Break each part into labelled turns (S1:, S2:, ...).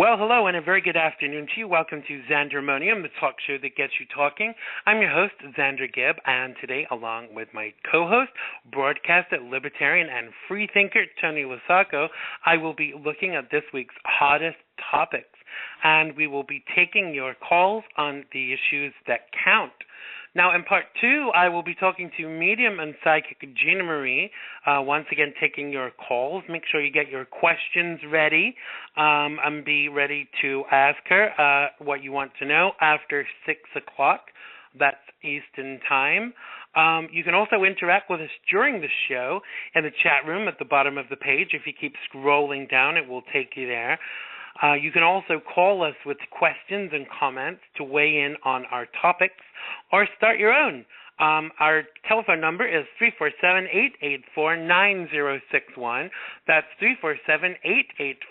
S1: Well, hello, and a very good afternoon to you. Welcome to Xandermonium, the talk show that gets you talking. I'm your host, Xander Gibb, and today, along with my co-host, broadcaster, Libertarian, and free thinker, Tony Losacco, I will be looking at this week's hottest topics, and we will be taking your calls on the issues that count. Now, in part two, I will be talking to medium and psychic Gina Marie, once again taking your calls. Make sure you get your questions ready and be ready to ask her what you want to know after 6 o'clock. That's Eastern Time. You can also interact with us during the show in the chat room at the bottom of the page. If you keep scrolling down, it will take you there. You can also call us with questions and comments to weigh in on our topics or start your own. Our telephone number is 347-884-9061. That's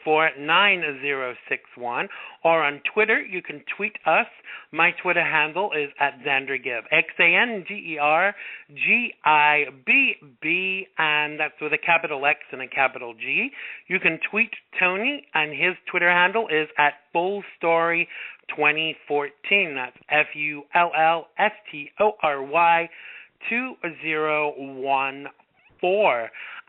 S1: 347-884-9061. Or on Twitter, you can tweet us. My Twitter handle is @XanderGibb, XanderGibb, and that's with a capital X and a capital G. You can tweet Tony, and his Twitter handle is @FullStory2014. That's FullStory 2014.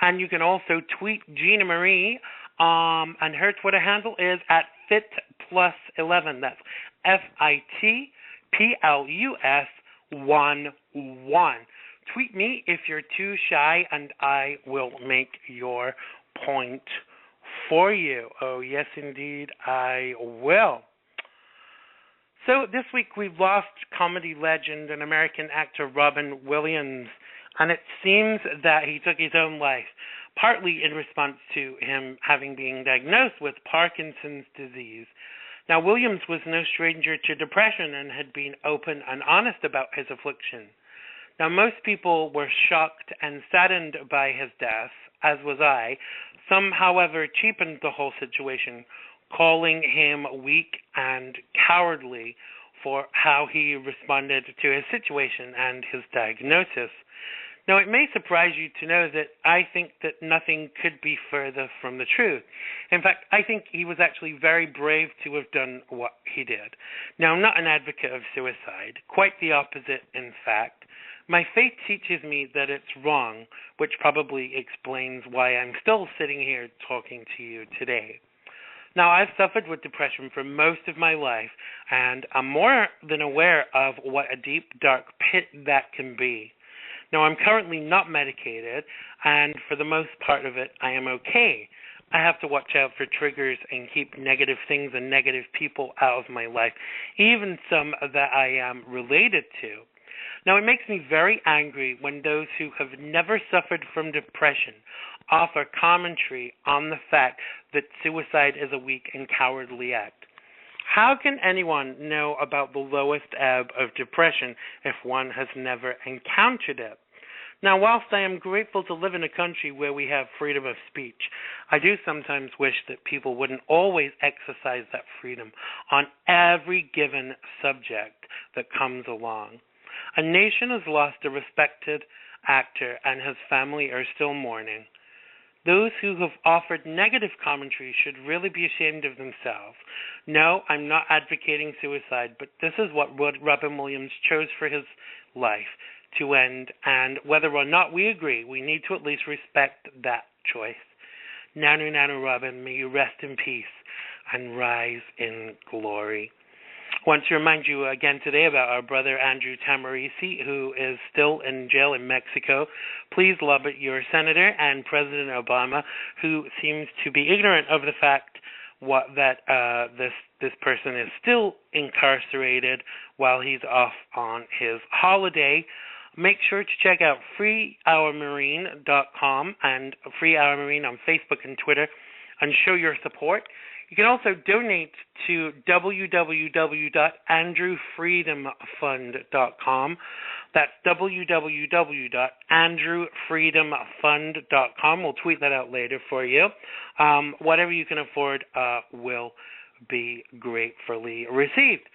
S1: And you can also tweet Gina Marie, and her Twitter handle is @FitPlus11. That's FITPLUS11. Tweet me if you're too shy, and I will make your point for you. Oh, yes, indeed, I will. So this week we've lost comedy legend and American actor Robin Williams, and it seems that he took his own life, partly in response to him having been diagnosed with Parkinson's disease. Now, Williams was no stranger to depression and had been open and honest about his affliction. Now, most people were shocked and saddened by his death, as was I. Some, however, cheapened the whole situation, calling him weak and cowardly for how he responded to his situation and his diagnosis. Now, it may surprise you to know that I think that nothing could be further from the truth. In fact, I think he was actually very brave to have done what he did. Now, I'm not an advocate of suicide, quite the opposite, in fact. My faith teaches me that it's wrong, which probably explains why I'm still sitting here talking to you today. Now, I've suffered with depression for most of my life, and I'm more than aware of what a deep, dark pit that can be. Now, I'm currently not medicated, and for the most part of it, I am okay. I have to watch out for triggers and keep negative things and negative people out of my life, even some that I am related to. Now, it makes me very angry when those who have never suffered from depression offer commentary on the fact that suicide is a weak and cowardly act. How can anyone know about the lowest ebb of depression if one has never encountered it? Now, whilst I am grateful to live in a country where we have freedom of speech, I do sometimes wish that people wouldn't always exercise that freedom on every given subject that comes along. A nation has lost a respected actor, and his family are still mourning. Those who have offered negative commentary should really be ashamed of themselves. No, I'm not advocating suicide, but this is what Robin Williams chose for his life to end, and whether or not we agree, we need to at least respect that choice. Nanoo-Nanoo, Robin, may you rest in peace and rise in glory. I want to remind you again today about our brother Andrew TAHMOORESSI, who is still in jail in Mexico. Please love your Senator and President Obama, who seems to be ignorant of the fact that this person is still incarcerated while he's off on his holiday. Make sure to check out freeourmarine.com and Free Our Marine on Facebook and Twitter and show your support. You can also donate to www.andrewfreedomfund.com. That's www.andrewfreedomfund.com. We'll tweet that out later for you. Whatever you can afford will be gratefully received.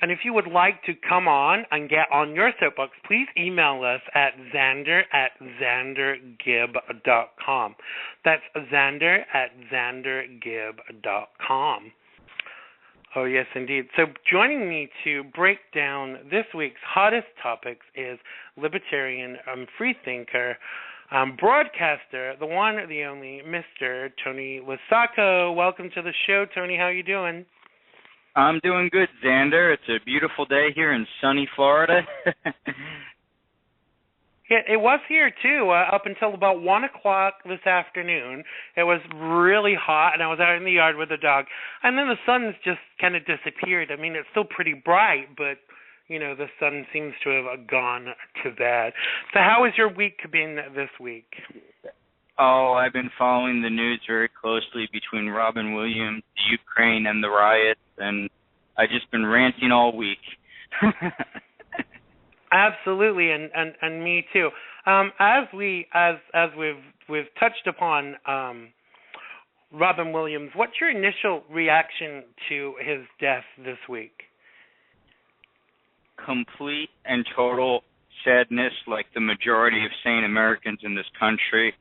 S1: And if you would like to come on and get on your soapbox, please email us at xander@xandergibb.com. That's xander@xandergibb.com. Oh, yes, indeed. So joining me to break down this week's hottest topics is Libertarian freethinker, broadcaster, the one, the only, Mr. Tony Losacco. Welcome to the show, Tony. How are you doing?
S2: I'm doing good, Xander. It's a beautiful day here in sunny Florida.
S1: Yeah, it was here, too, up until about 1 o'clock this afternoon. It was really hot, and I was out in the yard with the dog. And then the sun's just kind of disappeared. I mean, it's still pretty bright, but, you know, the sun seems to have gone to bed. So how has your week been this week?
S2: Oh, I've been following the news very closely between Robin Williams, the Ukraine, and the riots, and I've just been ranting all week.
S1: Absolutely, and me too. As we've touched upon Robin Williams, what's your initial reaction to his death this week?
S2: Complete and total sadness, like the majority of sane Americans in this country.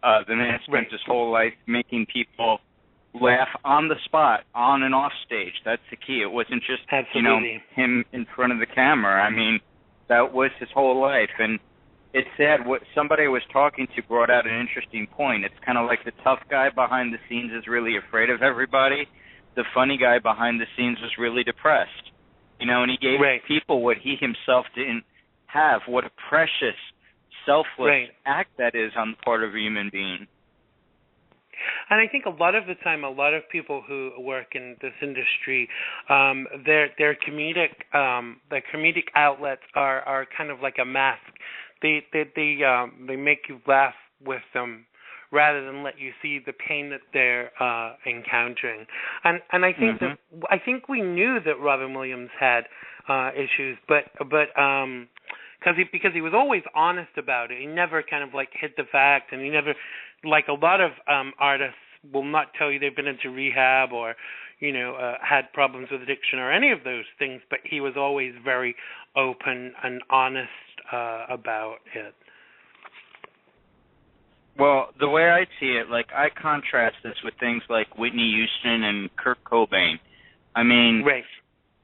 S2: The man spent his whole life making people laugh on the spot, on and off stage. That's the key. It wasn't just him in front of the camera. I mean, that was his whole life, and it's sad. What somebody I was talking to brought out an interesting point. It's kind of like the tough guy behind the scenes is really afraid of everybody. The funny guy behind the scenes was really depressed, and he gave people what he himself didn't have. What a precious, selfless act that is on the part of a human being.
S1: And I think a lot of the time, a lot of people who work in this industry, their comedic outlets are kind of like a mask. They make you laugh with them rather than let you see the pain that they're encountering. And I think I think we knew that Robin Williams had issues, but because he was always honest about it. He never kind of like hid the fact, and he never, like a lot of artists will not tell you they've been into rehab or, had problems with addiction or any of those things, but he was always very open and honest about it.
S2: Well, the way I see it, like I contrast this with things like Whitney Houston and Kurt Cobain. I mean,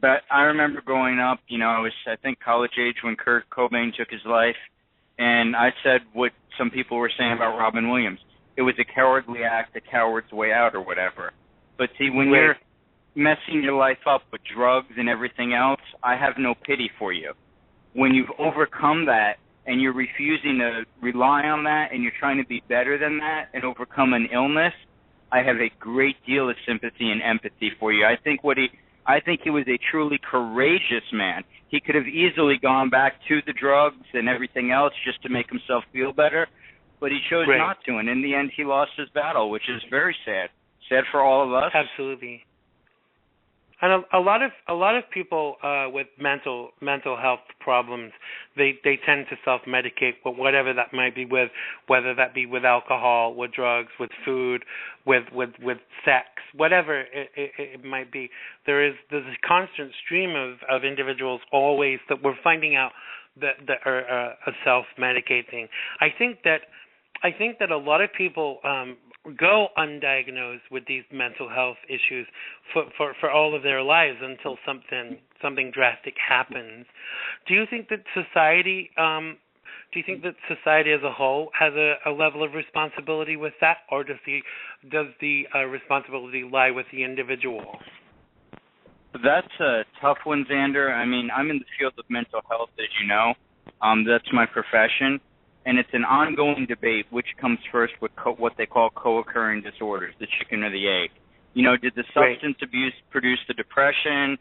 S2: but I remember growing up, I was, I think, college age when Kurt Cobain took his life, and I said what some people were saying about Robin Williams. It was a cowardly act, a coward's way out, or whatever. But see, when you're messing your life up with drugs and everything else, I have no pity for you. When you've overcome that and you're refusing to rely on that and you're trying to be better than that and overcome an illness, I have a great deal of sympathy and empathy for you. I think he was a truly courageous man. He could have easily gone back to the drugs and everything else just to make himself feel better, but he chose not to, and in the end he lost his battle, which is very sad. Sad for all of us.
S1: Absolutely. And a lot of people with mental health problems, they tend to self-medicate, whatever that might be with, whether that be with alcohol, with drugs, with food, with sex, whatever it might be. There's a constant stream of individuals always that we're finding out that are self-medicating. I think that a lot of people go undiagnosed with these mental health issues for all of their lives until something drastic happens. Do you think that society as a whole has a level of responsibility with that, or does the responsibility lie with the individual?
S2: That's a tough one, Xander. I mean, I'm in the field of mental health, as you know. That's my profession. And it's an ongoing debate which comes first with what they call co-occurring disorders, the chicken or the egg. Did the substance abuse produce the depression?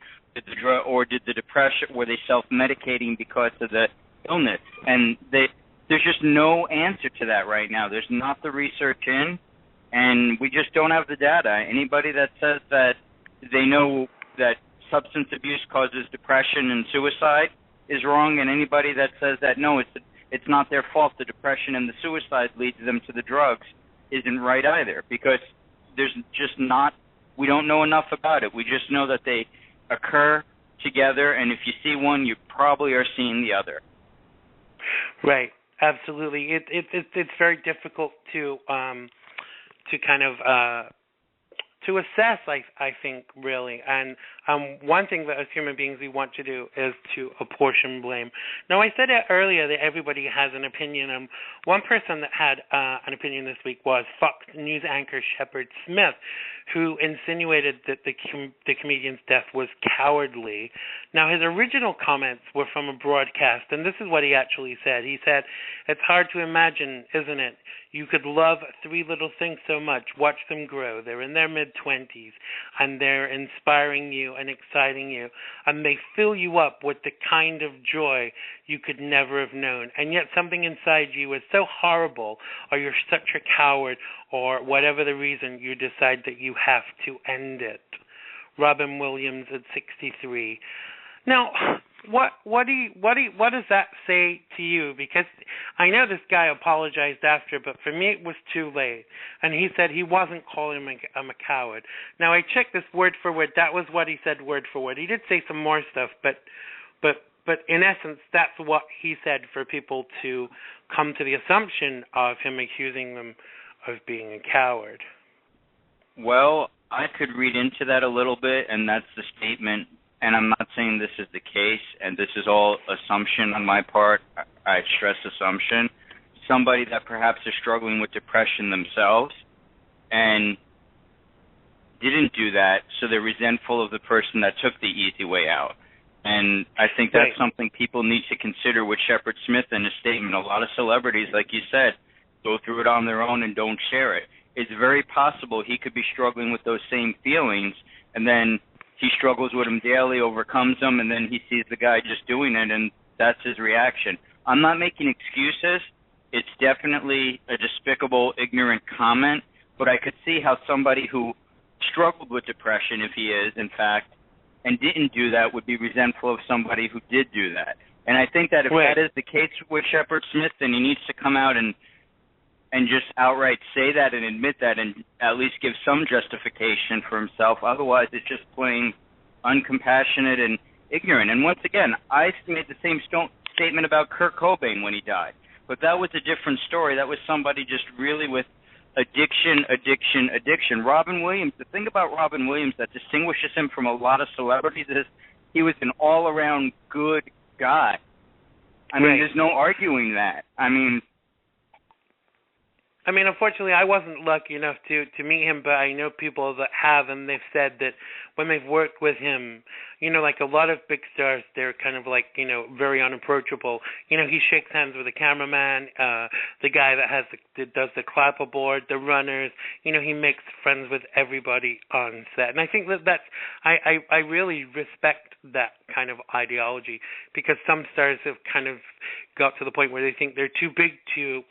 S2: Or did the depression, were they self-medicating because of the illness? And there's just no answer to that right now. There's not the research in, and we just don't have the data. Anybody that says that they know that substance abuse causes depression and suicide is wrong, and anybody that says that, no, it's not their fault, the depression and the suicide leads them to the drugs, isn't right either, because there's just not, we don't know enough about it. We just know that they occur together, and if you see one, you probably are seeing the other.
S1: Right, absolutely. It's very difficult to kind of to assess, I think, really. And one thing that as human beings we want to do is to apportion blame. Now, I said it earlier that everybody has an opinion. One person that had an opinion this week was Fox News anchor Shepard Smith, who insinuated that the comedian's death was cowardly. Now, his original comments were from a broadcast, and this is what he actually said. He said, "It's hard to imagine, isn't it? You could love three little things so much, watch them grow. They're in their mid-20s, and they're inspiring you and exciting you, and they fill you up with the kind of joy you could never have known. And yet something inside you is so horrible, or you're such a coward, or whatever the reason, you decide that you have to end it." Robin Williams at 63. Now, what does that say to you? Because I know this guy apologized after, but for me it was too late. And he said he wasn't calling him a coward. Now, I checked this word for word. That was what he said word for word. He did say some more stuff, but in essence, that's what he said for people to come to the assumption of him accusing them of being a coward.
S2: Well, I could read into that a little bit, and that's the statement. And I'm not saying this is the case, and this is all assumption on my part. I stress assumption. Somebody that perhaps is struggling with depression themselves and didn't do that, so they're resentful of the person that took the easy way out. And I think that's something people need to consider with Shepard Smith in his statement. A lot of celebrities, like you said, go through it on their own and don't share it. It's very possible he could be struggling with those same feelings, and then he struggles with them daily, overcomes them, and then he sees the guy just doing it, and that's his reaction. I'm not making excuses. It's definitely a despicable, ignorant comment, but I could see how somebody who struggled with depression, if he is, in fact, and didn't do that, would be resentful of somebody who did do that. And I think that if that is the case with Shepard Smith, then he needs to come out and just outright say that and admit that and at least give some justification for himself. Otherwise, it's just plain uncompassionate and ignorant. And once again, I made the same statement about Kurt Cobain when he died. But that was a different story. That was somebody just really with addiction. Robin Williams, the thing about Robin Williams that distinguishes him from a lot of celebrities is he was an all-around good guy. I mean, there's no arguing that. I mean,
S1: unfortunately, I wasn't lucky enough to meet him, but I know people that have, and they've said that when they've worked with him, like a lot of big stars, they're kind of like, very unapproachable. He shakes hands with the cameraman, the guy that does the clapperboard, the runners. He makes friends with everybody on set. And I think that's I really respect that kind of ideology, because some stars have kind of got to the point where they think they're too big to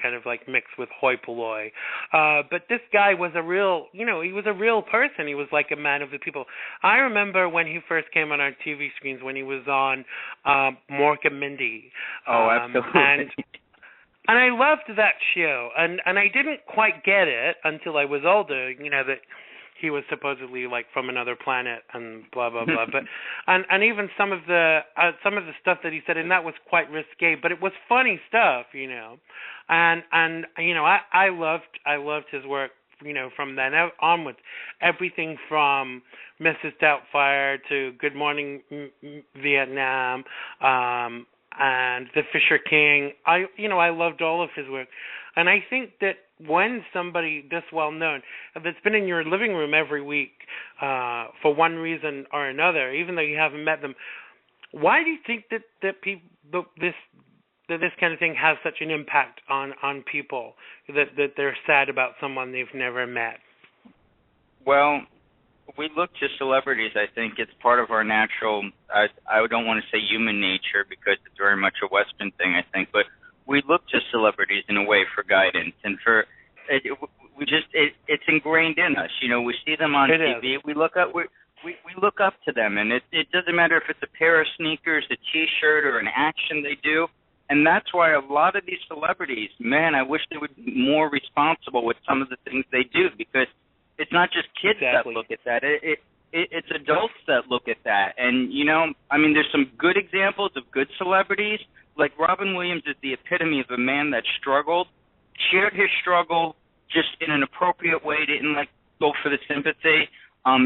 S1: kind of like mix with hoi polloi. But this guy was a real, he was a real person. He was like a man of the people. I remember when he first came on our TV screens, when he was on Mork and Mindy.
S2: Oh, absolutely.
S1: And I loved that show, and I didn't quite get it until I was older, that he was supposedly like from another planet and blah blah blah. But and even some of the stuff that he said, and that was quite risque, but it was funny stuff, And I loved his work, from then onwards. Everything from Mrs. Doubtfire to Good Morning Vietnam, and The Fisher King. I loved all of his work. And I think that when somebody this well-known, that's been in your living room every week for one reason or another, even though you haven't met them, why do you think that people this kind of thing has such an impact on people, that they're sad about someone they've never met?
S2: Well, we look to celebrities. I think it's part of our natural, I don't want to say human nature, because it's very much a Western thing, I think, but we look to celebrities in a way for guidance, and it's ingrained in us. We see them on TV. We look up to them, and it doesn't matter if it's a pair of sneakers, a T-shirt, or an action they do. And that's why a lot of these celebrities, man, I wish they would be more responsible with some of the things they do, because it's not just kids that look at that. It's adults that look at that. And, there's some good examples of good celebrities. Like Robin Williams is the epitome of a man that struggled, shared his struggle just in an appropriate way, didn't go for the sympathy.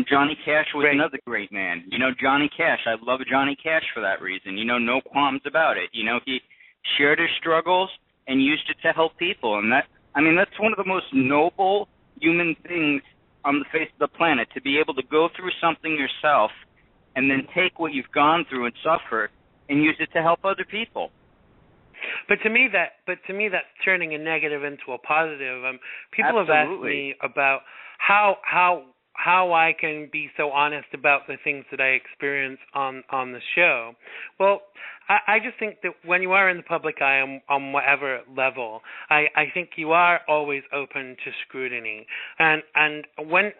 S2: Johnny Cash was another great man. You know, Johnny Cash, I love Johnny Cash for that reason. You know, no qualms about it. You know, he shared his struggles and used it to help people. And that's one of the most noble human things on the face of the planet, to be able to go through something yourself and then take what you've gone through and suffered and use it to help other people.
S1: But to me, that's turning a negative into a positive. People have asked me about how I can be so honest about the things that I experience on the show. Well, I just think that when you are in the public eye on whatever level, I think you are always open to scrutiny. And when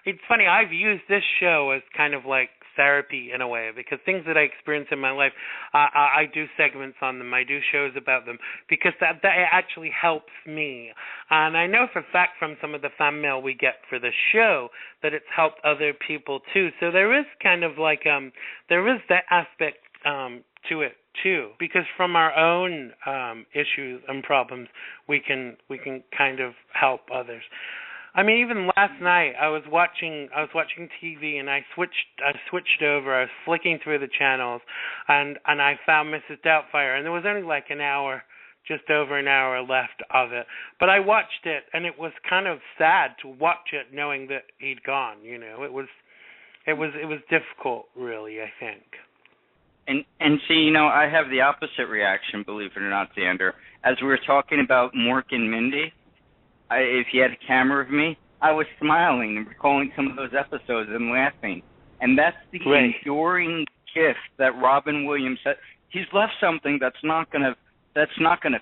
S1: it's funny, I've used this show as kind of like therapy in a way, because things that I experience in my life, I do segments on them, I do shows about them, because that actually helps me. And I know for a fact from some of the fan mail we get for the show that it's helped other people too. So there is kind of like there is that aspect to it too, because from our own issues and problems we can kind of help others. I mean, even last night I was watching TV, and I switched over. I was flicking through the channels, and I found Mrs. Doubtfire, and there was only like an hour, just over an hour left of it. But I watched it, and it was kind of sad to watch it, knowing that he'd gone. You know, it was difficult, really, I think.
S2: And see, you know, I have the opposite reaction, believe it or not, Xander. As we were talking about Mork and Mindy, if you had a camera of me, I was smiling and recalling some of those episodes and laughing. And that's the enduring gift that Robin Williams had. He's left something that's not gonna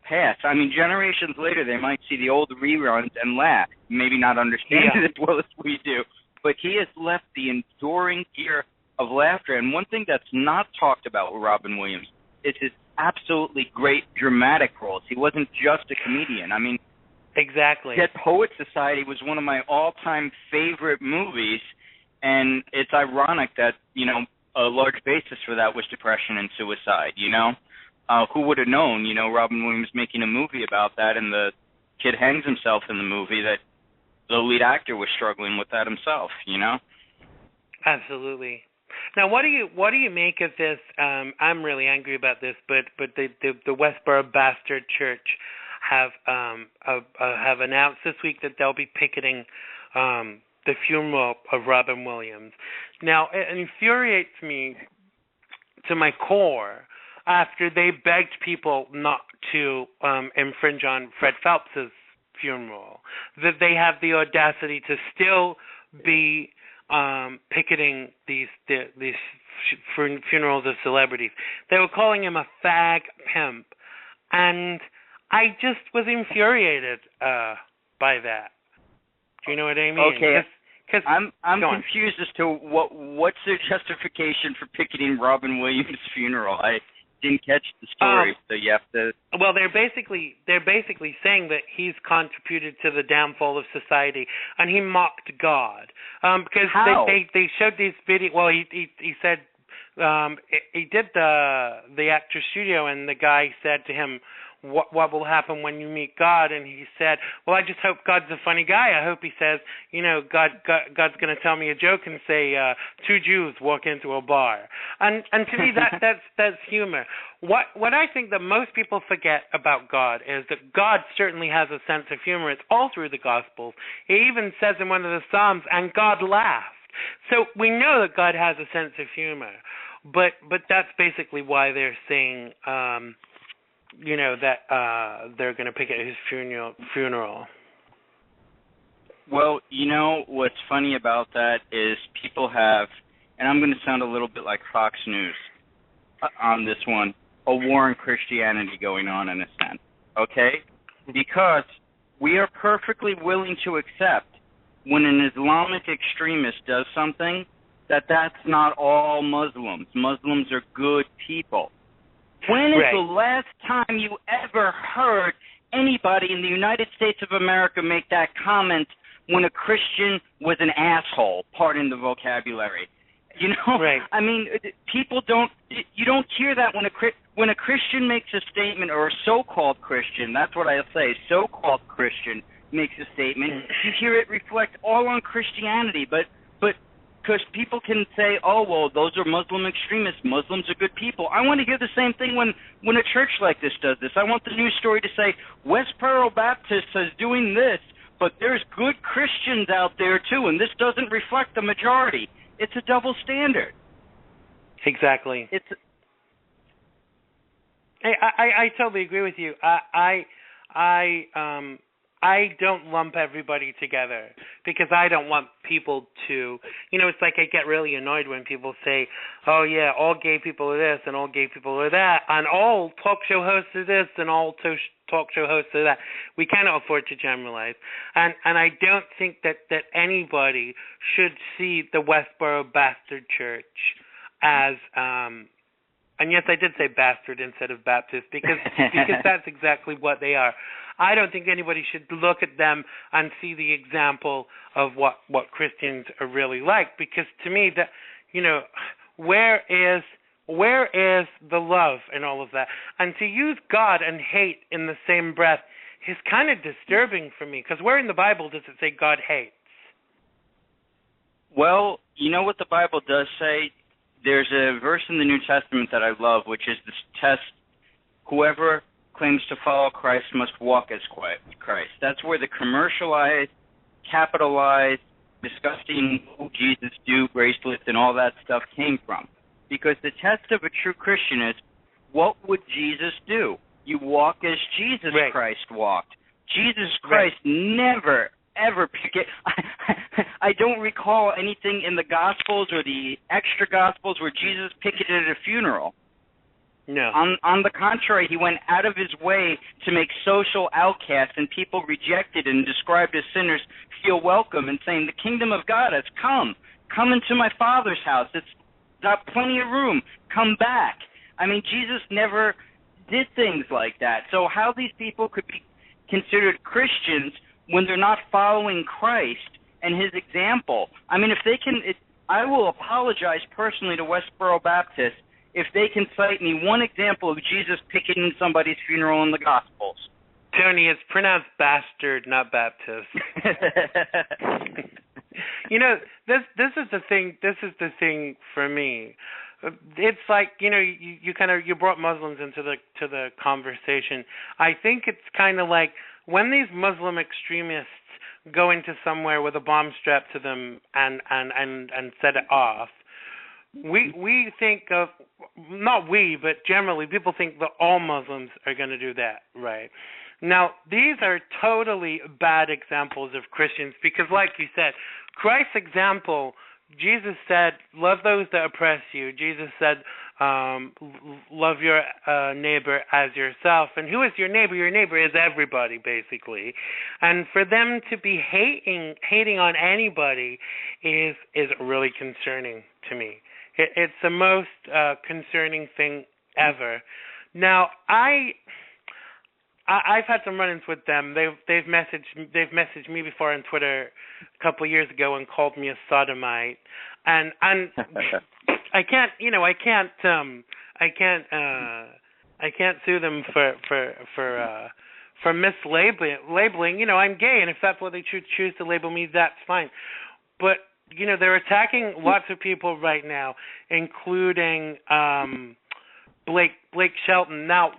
S2: pass. I mean, generations later, they might see the old reruns and laugh, maybe not understand it as well as we do. But he has left the enduring gear of laughter. And one thing that's not talked about with Robin Williams is his absolutely great dramatic roles. He wasn't just a comedian. I mean,
S1: exactly.
S2: Dead Poets Society was one of my all-time favorite movies, and it's ironic that, you know, a large basis for that was depression and suicide, you know? Who would have known, you know, Robin Williams making a movie about that, and the kid hangs himself in the movie, that the lead actor was struggling with that himself, you know?
S1: Absolutely. Now, what do you make of this? I'm really angry about this, but the Westboro Bastard Church have announced this week that they'll be picketing the funeral of Robin Williams. Now, it infuriates me to my core after they begged people not to infringe on Fred Phelps's funeral, that they have the audacity to still be picketing these funerals of celebrities. They were calling him a fag pimp, and I just was infuriated by that. Do you know what I mean?
S2: Okay. I'm confused as to what's their justification for picketing Robin Williams' funeral. I didn't catch the story, so you have to. Well,
S1: they're basically saying that he's contributed to the downfall of society, and he mocked God because they showed these videos. Well, he said he did the Actor Studio, and the guy said to him, what will happen when you meet God? And he said, well, I just hope God's a funny guy. I hope he says, you know, God's going to tell me a joke and say, two Jews walk into a bar. And to me, that's humor. What I think that most people forget about God is that God certainly has a sense of humor. It's all through the Gospels. He even says in one of the Psalms, and God laughed. So we know that God has a sense of humor. But that's basically why they're saying, you know, that they're going to picket his funeral.
S2: Well, you know, what's funny about that is people have, and I'm going to sound a little bit like Fox News on this one, a war on Christianity going on in a sense, okay? Because we are perfectly willing to accept when an Islamic extremist does something that's not all Muslims. Muslims are good people. When is the last time you ever heard anybody in the United States of America make that comment when a Christian was an asshole, pardon the vocabulary? You know, I mean, people don't, you don't hear that when a Christian makes a statement, or a so-called Christian, that's what I'll say, so-called Christian makes a statement, you hear it reflect all on Christianity. But because people can say, oh, well, those are Muslim extremists. Muslims are good people. I want to hear the same thing when a church like this does this. I want the news story to say, Westboro Baptist is doing this, but there's good Christians out there, too, and this doesn't reflect the majority. It's a double standard.
S1: Exactly. I totally agree with you. I don't lump everybody together because I don't want people to, it's like I get really annoyed when people say, oh, yeah, all gay people are this and all gay people are that, and all talk show hosts are this and all talk show hosts are that. We cannot afford to generalize. And I don't think that anybody should see the Westboro Bastard Church as, and yes, I did say bastard instead of Baptist because that's exactly what they are. I don't think anybody should look at them and see the example of what Christians are really like, because to me, that where is the love in all of that? And to use God and hate in the same breath is kind of disturbing for me, because where in the Bible does it say God hates?
S2: Well, you know what the Bible does say? There's a verse in the New Testament that I love, which is this test: whoever claims to follow Christ must walk as Christ. That's where the commercialized, capitalized, disgusting Jesus do bracelets and all that stuff came from. Because the test of a true Christian is, what would Jesus do? You walk as Jesus Christ walked. Jesus Christ never, ever picket. I don't recall anything in the Gospels or the extra Gospels where Jesus picketed at a funeral.
S1: No.
S2: On the contrary, he went out of his way to make social outcasts and people rejected and described as sinners feel welcome and saying, the kingdom of God has come. Come into my Father's house. It's got plenty of room. Come back. I mean, Jesus never did things like that. So how these people could be considered Christians when they're not following Christ and his example? I mean, if they can, I will apologize personally to Westboro Baptist if they can cite me one example of Jesus picketing somebody's funeral in the Gospels.
S1: Tony, it's pronounced bastard, not Baptist. This is the thing. This is the thing for me. It's like you brought Muslims into the conversation. I think it's kind of like when these Muslim extremists go into somewhere with a bomb strapped to them and set it off. We think of, not we, but generally people think that all Muslims are going to do that, right? Now, these are totally bad examples of Christians because, like you said, Christ's example, Jesus said, love those that oppress you. Jesus said, love your neighbor as yourself. And who is your neighbor? Your neighbor is everybody, basically. And for them to be hating on anybody is really concerning to me. It's the most concerning thing ever. Now, I've had some run-ins with them. They've messaged me before on Twitter a couple of years ago and called me a sodomite. And I can't sue them for mislabeling. I'm gay, and if that's what they choose to label me, that's fine. But they're attacking lots of people right now, including Blake Shelton. Now,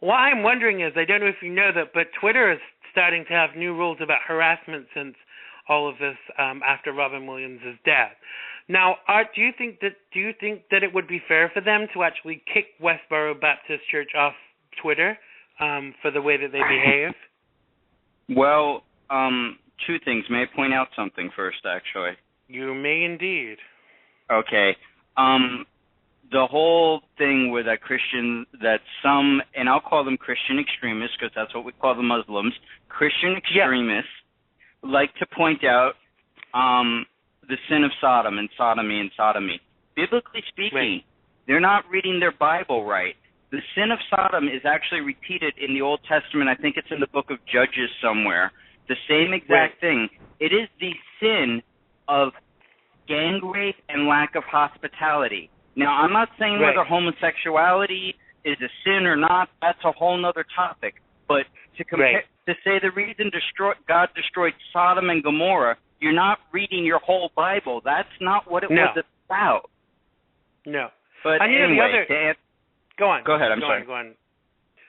S1: what I'm wondering is, I don't know if you know that, but Twitter is starting to have new rules about harassment since all of this after Robin Williams' death. Now, Art, do you think that it would be fair for them to actually kick Westboro Baptist Church off Twitter for the way that they behave?
S2: Well, two things. May I point out something first, actually?
S1: You may indeed.
S2: Okay. The whole thing with some, and I'll call them Christian extremists because that's what we call the Muslims, Christian extremists like to point out the sin of Sodom and sodomy. Biblically speaking, they're not reading their Bible right. The sin of Sodom is actually repeated in the Old Testament. I think it's in the book of Judges somewhere. The same exact thing. It is the sin of gang rape and lack of hospitality. Now, I'm not saying whether homosexuality is a sin or not. That's a whole other topic. But to to say the reason God destroyed Sodom and Gomorrah, you're not reading your whole Bible. That's not what it was about.
S1: No.
S2: But
S1: and
S2: anyway,
S1: go on.
S2: Go ahead. I'm sorry.
S1: Go on.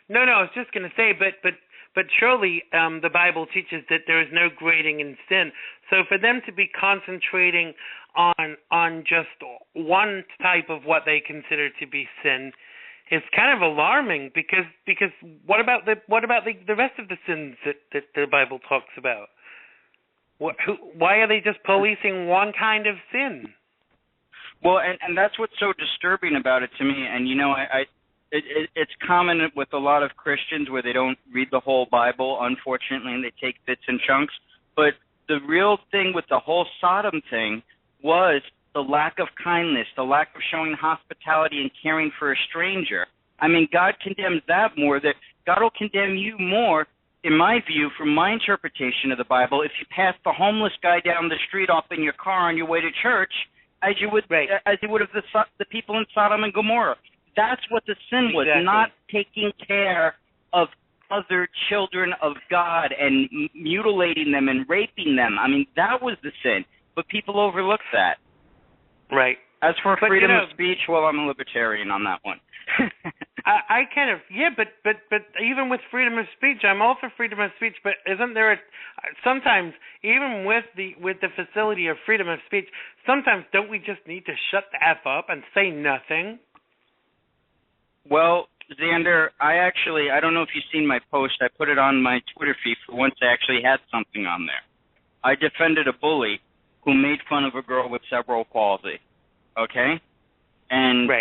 S1: No, I was just going to say, but surely the Bible teaches that there is no grading in sin. So for them to be concentrating on just one type of what they consider to be sin is kind of alarming, because what about the rest of the sins that the Bible talks about? Why are they just policing one kind of sin?
S2: Well, and that's what's so disturbing about it to me. And it's common with a lot of Christians where they don't read the whole Bible, unfortunately, and they take bits and chunks. But the real thing with the whole Sodom thing was the lack of kindness, the lack of showing hospitality and caring for a stranger. I mean, God condemns that more. That God will condemn you more, in my view, from my interpretation of the Bible, if you pass the homeless guy down the street off in your car on your way to church, as you would have the people in Sodom and Gomorrah. That's what the sin was, not taking care of other children of God and mutilating them and raping them. I mean, that was the sin, but people overlook that.
S1: Right.
S2: As for freedom of speech, well, I'm a libertarian on that one.
S1: I kind of, but even with freedom of speech, I'm all for freedom of speech, but isn't there sometimes, even with the facility of freedom of speech, sometimes don't we just need to shut the F up and say nothing?
S2: Well, Xander, I don't know if you've seen my post. I put it on my Twitter feed for once I actually had something on there. I defended a bully who made fun of a girl with cerebral palsy, okay? And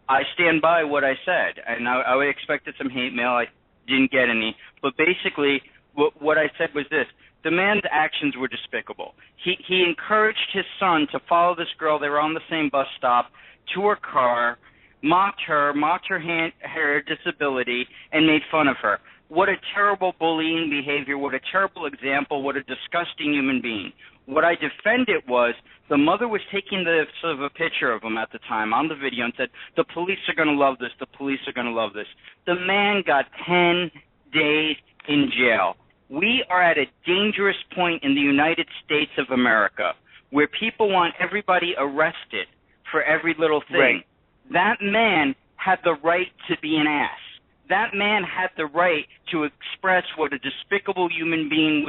S2: I stand by what I said, and I expected some hate mail. I didn't get any. But basically, what I said was this. The man's actions were despicable. He encouraged his son to follow this girl. They were on the same bus stop, to her car, mocked her disability, and made fun of her. What a terrible bullying behavior. What a terrible example. What a disgusting human being. What I defended was the mother was taking sort of a picture of him at the time on the video and said, the police are going to love this. The police are going to love this. The man got 10 days in jail. We are at a dangerous point in the United States of America where people want everybody arrested for every little thing.
S1: Right.
S2: That man had the right to be an ass. That man had the right to express what a despicable human being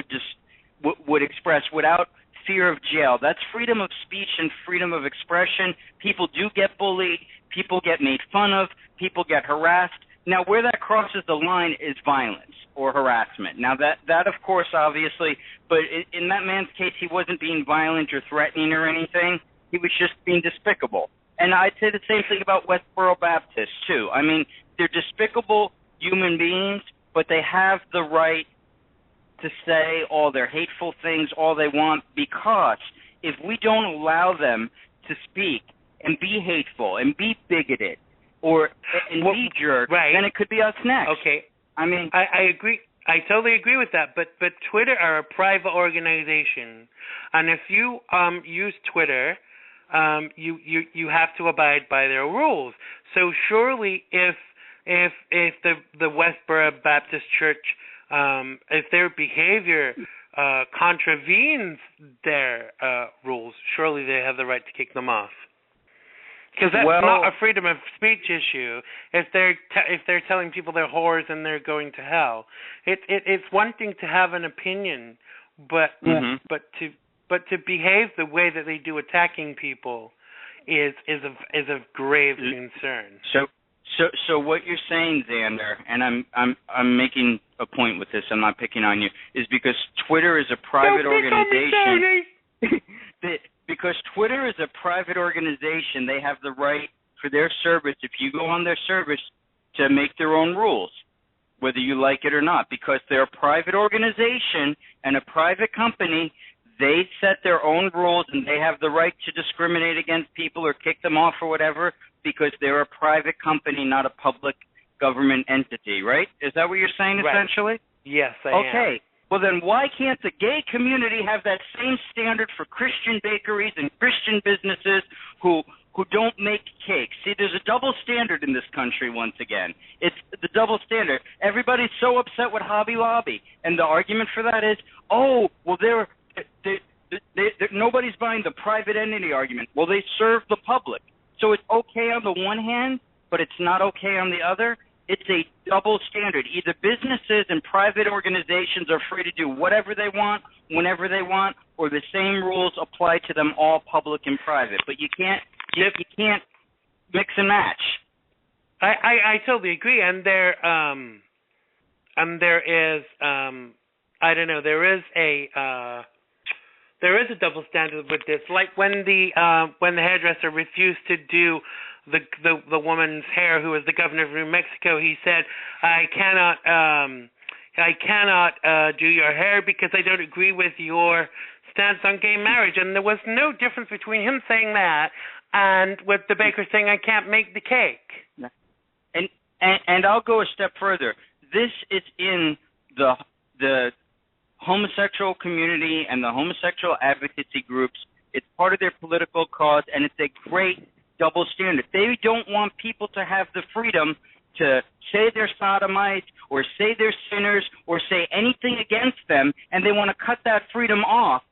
S2: would express without fear of jail. That's freedom of speech and freedom of expression. People do get bullied. People get made fun of. People get harassed. Now, where that crosses the line is violence or harassment. Now, that of course, obviously, but in that man's case, he wasn't being violent or threatening or anything. He was just being despicable. And I'd say the same thing about Westboro Baptist, too. I mean, they're despicable human beings, but they have the right to say all their hateful things, all they want, because if we don't allow them to speak and be hateful and be bigoted and be jerks, then it could be us next.
S1: Okay.
S2: I mean,
S1: I agree. I totally agree with that. But Twitter are a private organization, and if you use Twitter, you have to abide by their rules. So surely, if the Westboro Baptist Church, if their behavior contravenes their rules, surely they have the right to kick them off. Because that's not a freedom of speech issue. If they're telling people they're whores and they're going to hell, it's one thing to have an opinion, but to behave the way that they do, attacking people, is of grave concern.
S2: So what you're saying, Xander, and I'm making a point with this. I'm not picking on you, is because Twitter is a private organization. Because Twitter is a private organization, they have the right for their service, if you go on their service, to make their own rules, whether you like it or not. Because they're a private organization and a private company, they set their own rules and they have the right to discriminate against people or kick them off or whatever, because they're a private company, not a public government entity, right? Is that what you're saying, essentially?
S1: Yes, I am.
S2: Okay. Well, then why can't the gay community have that same standard for Christian bakeries and Christian businesses who who don't make cakes. See, there's a double standard in this country once again. It's the double standard. Everybody's so upset with Hobby Lobby, and the argument for that is, oh, well, nobody's buying the private entity argument. Well, they serve the public. So it's okay on the one hand, but it's not okay on the other. It's a double standard. Either businesses and private organizations are free to do whatever they want, whenever they want, or the same rules apply to them all, public and private. But you can't mix and match.
S1: I totally agree. And there is I don't know, there is a double standard with this. Like when the hairdresser refused to do the woman's hair, who was the governor of New Mexico, he said, I cannot do your hair because I don't agree with your stance on gay marriage. And there was no difference between him saying that and with the baker saying, I can't make the cake.
S2: And I'll go a step further. This is in the homosexual community and the homosexual advocacy groups. It's part of their political cause, and it's a great double standard. They don't want people to have the freedom to say they're sodomites or say they're sinners or say anything against them, and they want to cut that freedom off.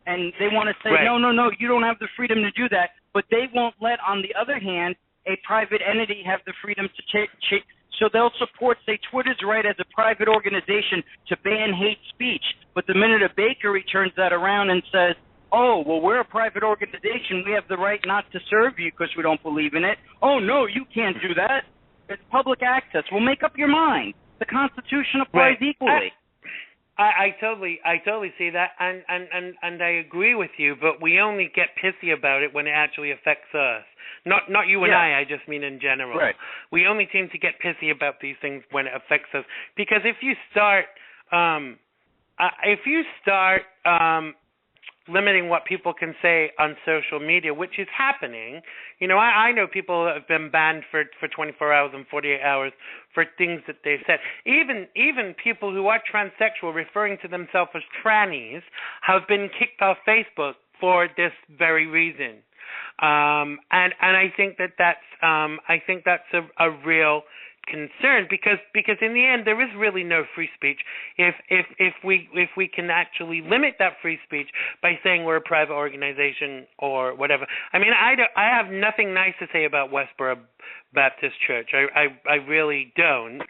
S2: And they want to say,
S1: right.
S2: No, you don't have the freedom to do that. But they won't let, on the other hand, a private entity have the freedom to so they'll support, say, Twitter's right as a private organization to ban hate speech. But the minute a bakery turns that around and says, oh, well, we're a private organization, we have the right not to serve you because we don't believe in it. Oh, no, you can't do that. It's public access. Well, make up your mind. The Constitution applies equally.
S1: I totally see that, and I agree with you, but we only get pissy about it when it actually affects us. Not you and I just mean in general.
S2: Right.
S1: We only seem to get pissy about these things when it affects us, because if you start limiting what people can say on social media, which is happening. You know, I know people that have been banned for 24 hours and 48 hours for things that they've said. Even people who are transsexual, referring to themselves as trannies, have been kicked off Facebook for this very reason. And I think that's a real concern, because in the end there is really no free speech if we can actually limit that free speech by saying we're a private organization or whatever. I mean, I have nothing nice to say about Westboro Baptist Church. I really don't.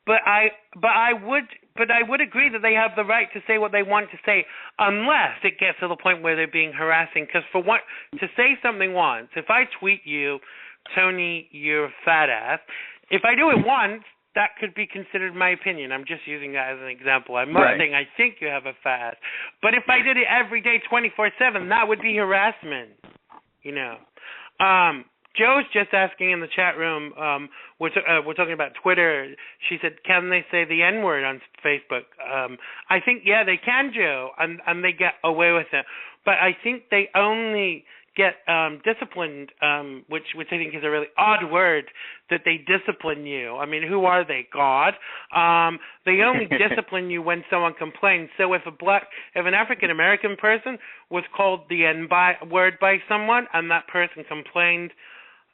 S1: But I would agree that they have the right to say what they want to say, unless it gets to the point where they're being harassing. Because to say something once, if I tweet you, Tony, you're a fat ass, if I do it once, that could be considered my opinion. I'm just using that as an example. I'm not saying I think you have a fat ass. But if I did it every day, 24/7, that would be harassment. You know. Joe's just asking in the chat room, we're talking about Twitter. She said, can they say the N-word on Facebook? I think, yeah, they can, Joe, and they get away with it. But I think they only get disciplined, which I think is a really odd word, that they discipline you. I mean, who are they, God? They only discipline you when someone complains. So if an African American person was called the N-word by someone and that person complained,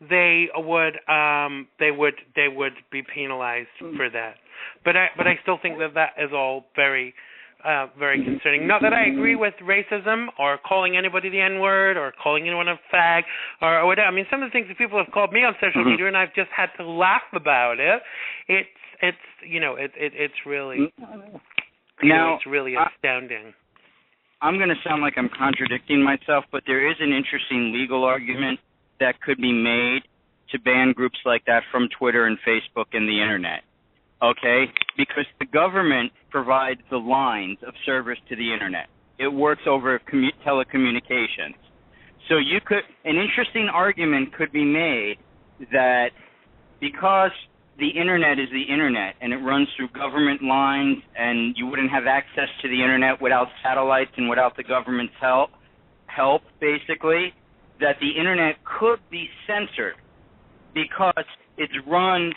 S1: they would be penalized for that. But I still think that is all very very concerning. Not that I agree with racism or calling anybody the N-word or calling anyone a fag or whatever. I mean, some of the things that people have called me on social media, and I've just had to laugh about it. It's really it's really astounding.
S2: I'm going to sound like I'm contradicting myself, but there is an interesting legal argument that could be made to ban groups like that from Twitter and Facebook and the Internet. Okay? Because the government provides the lines of service to the Internet. It works over telecommunications. So an interesting argument could be made that because the Internet is the Internet and it runs through government lines and you wouldn't have access to the Internet without satellites and without the government's help basically, that the Internet could be censored because it's run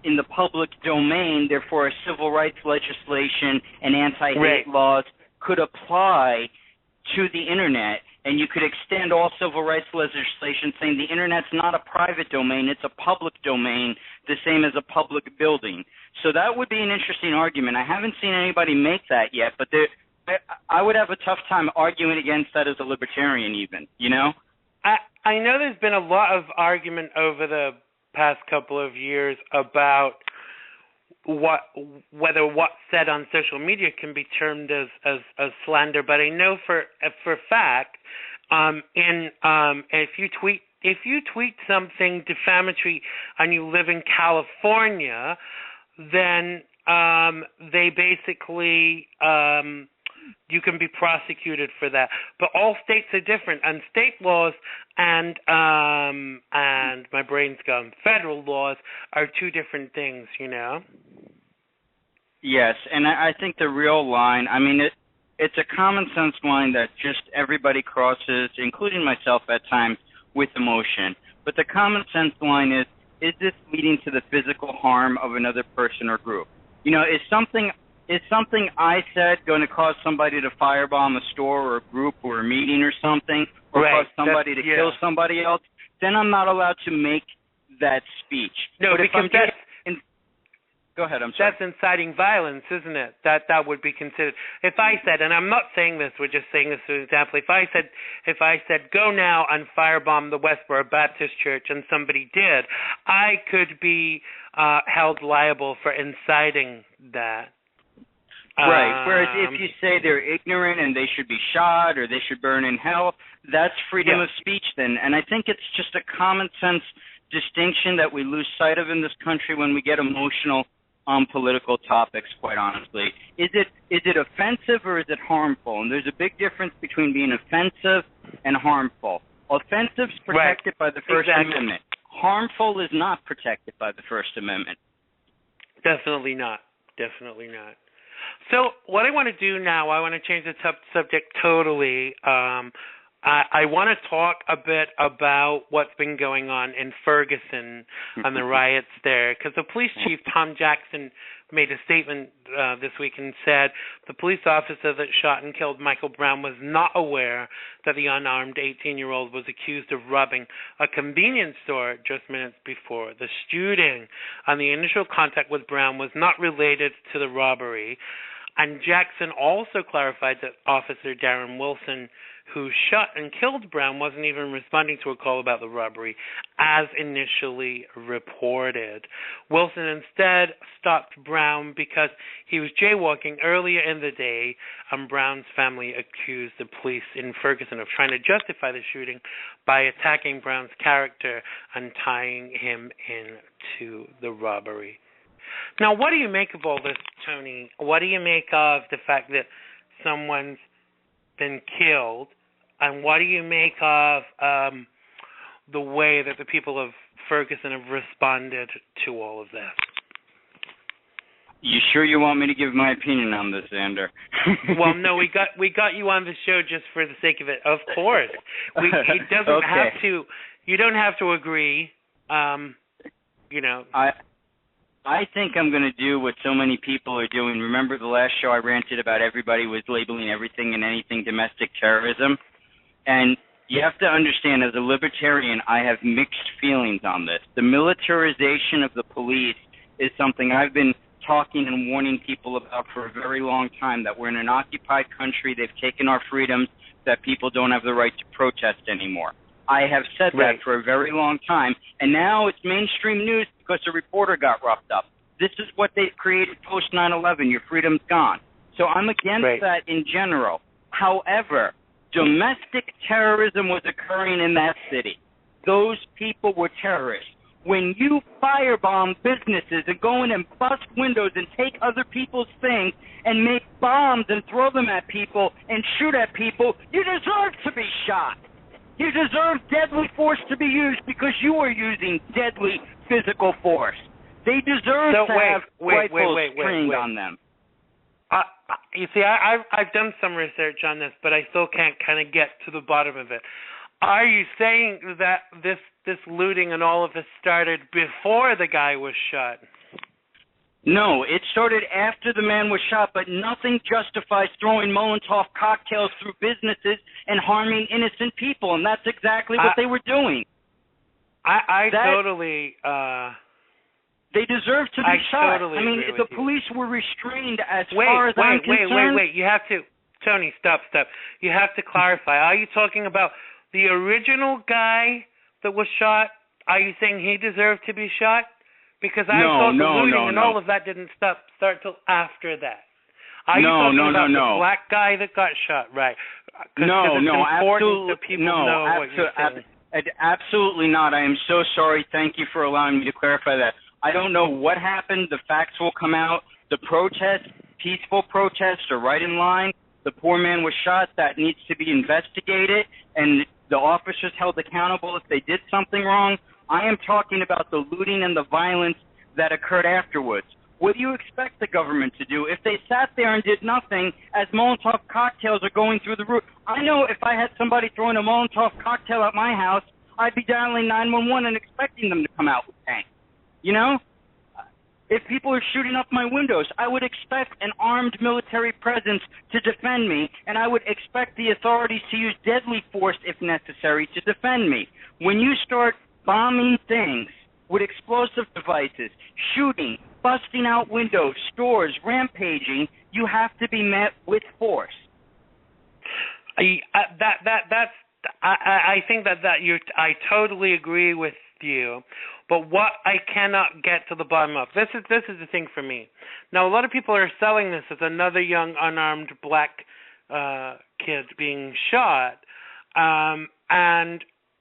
S2: in the public domain, therefore civil rights legislation and anti-hate laws could apply to the Internet, And you could extend all civil rights legislation saying the Internet's not a private domain, it's a public domain, the same as a public building. So that would be an interesting argument. I haven't seen anybody make that yet, but I would have a tough time arguing against that as a libertarian even, you know?
S1: I know there's been a lot of argument over the past couple of years about whether what's said on social media can be termed as slander, but I know for fact, if you tweet something defamatory and you live in California, then they basically you can be prosecuted for that. But all states are different, and state laws and my brain's gone, federal laws are two different things, you know?
S2: Yes, and I think the real line, I mean, it's a common sense line that just everybody crosses, including myself at times, with emotion. But the common sense line is this leading to the physical harm of another person or group? You know, is something I said going to cause somebody to firebomb a store or a group or a meeting or something, or cause somebody to kill somebody else? Then I'm not allowed to make that speech.
S1: No,
S2: but
S1: because
S2: go ahead, I'm sorry.
S1: That's inciting violence, isn't it? That would be considered. If I said, and I'm not saying this, we're just saying this as an example. If I said, go now and firebomb the Westboro Baptist Church, and somebody did, I could be held liable for inciting that.
S2: Right. Whereas if you say they're ignorant and they should be shot or they should burn in hell, that's freedom of speech then. And I think it's just a common sense distinction that we lose sight of in this country when we get emotional on political topics, quite honestly. Is it offensive or is it harmful? And there's a big difference between being offensive and harmful. Offensive is protected by the First Amendment. Harmful is not protected by the First Amendment.
S1: Definitely not. Definitely not. So what I want to do now, I want to change the subject totally. I want to talk a bit about what's been going on in Ferguson and the riots there, because the police chief, Tom Jackson, made a statement this week and said the police officer that shot and killed Michael Brown was not aware that the unarmed 18-year-old was accused of robbing a convenience store just minutes before the shooting. And the initial contact with Brown was not related to the robbery. And Jackson also clarified that Officer Darren Wilson, who shot and killed Brown, wasn't even responding to a call about the robbery, as initially reported. Wilson instead stopped Brown because he was jaywalking earlier in the day, and Brown's family accused the police in Ferguson of trying to justify the shooting by attacking Brown's character and tying him into the robbery. Now, what do you make of all this, Tony? What do you make of the fact that someone's been killed, and what do you make of the way that the people of Ferguson have responded to all of this?
S2: You sure you want me to give my opinion on this, Xander?
S1: Well, no, we got you on the show just for the sake of it. Of course, it doesn't have to. You don't have to agree. You know.
S2: I think I'm going to do what so many people are doing. Remember the last show I ranted about everybody was labeling everything and anything domestic terrorism? And you have to understand, as a libertarian, I have mixed feelings on this. The militarization of the police is something I've been talking and warning people about for a very long time, that we're in an occupied country, they've taken our freedoms, that people don't have the right to protest anymore. I have said that for a very long time, and now it's mainstream news because a reporter got roughed up. This is what they've created post 9/11. Your freedom's gone. So I'm against that in general. However, domestic terrorism was occurring in that city. Those people were terrorists. When you firebomb businesses and go in and bust windows and take other people's things and make bombs and throw them at people and shoot at people, you deserve to be shot. You deserve deadly force to be used because you are using deadly physical force. They deserve to have rifles trained on them.
S1: You see, I've done some research on this, but I still can't kind of get to the bottom of it. Are you saying that this looting and all of this started before the guy was shot?
S2: No, it started after the man was shot, but nothing justifies throwing Molotov cocktails through businesses and harming innocent people, and that's exactly what they were doing.
S1: Totally...
S2: They deserve to be shot.
S1: Totally
S2: I mean,
S1: agree
S2: the
S1: with
S2: police were restrained as far as I'm concerned.
S1: Wait. You have to... Tony, stop. You have to clarify. Are you talking about the original guy that was shot? Are you saying he deserved to be shot? Because I thought the looting and all of that didn't start till after that. Are you talking about the black guy that got shot? Right.
S2: No,
S1: absolutely. So people know what you're saying.
S2: Absolutely not. I am so sorry. Thank you for allowing me to clarify that. I don't know what happened. The facts will come out. The protest, peaceful protests, are right in line. The poor man was shot. That needs to be investigated, and the officers held accountable if they did something wrong. I am talking about the looting and the violence that occurred afterwards. What do you expect the government to do if they sat there and did nothing as Molotov cocktails are going through the roof? I know if I had somebody throwing a Molotov cocktail at my house, I'd be dialing 911 and expecting them to come out with tanks. You know? If people are shooting up my windows, I would expect an armed military presence to defend me, and I would expect the authorities to use deadly force if necessary to defend me. When you start bombing things with explosive devices, shooting, busting out windows, stores, rampaging, you have to be met with force.
S1: I think I totally agree with you, but what I cannot get to the bottom of, this is the thing for me. Now, a lot of people are selling this as another young unarmed black kid being shot, and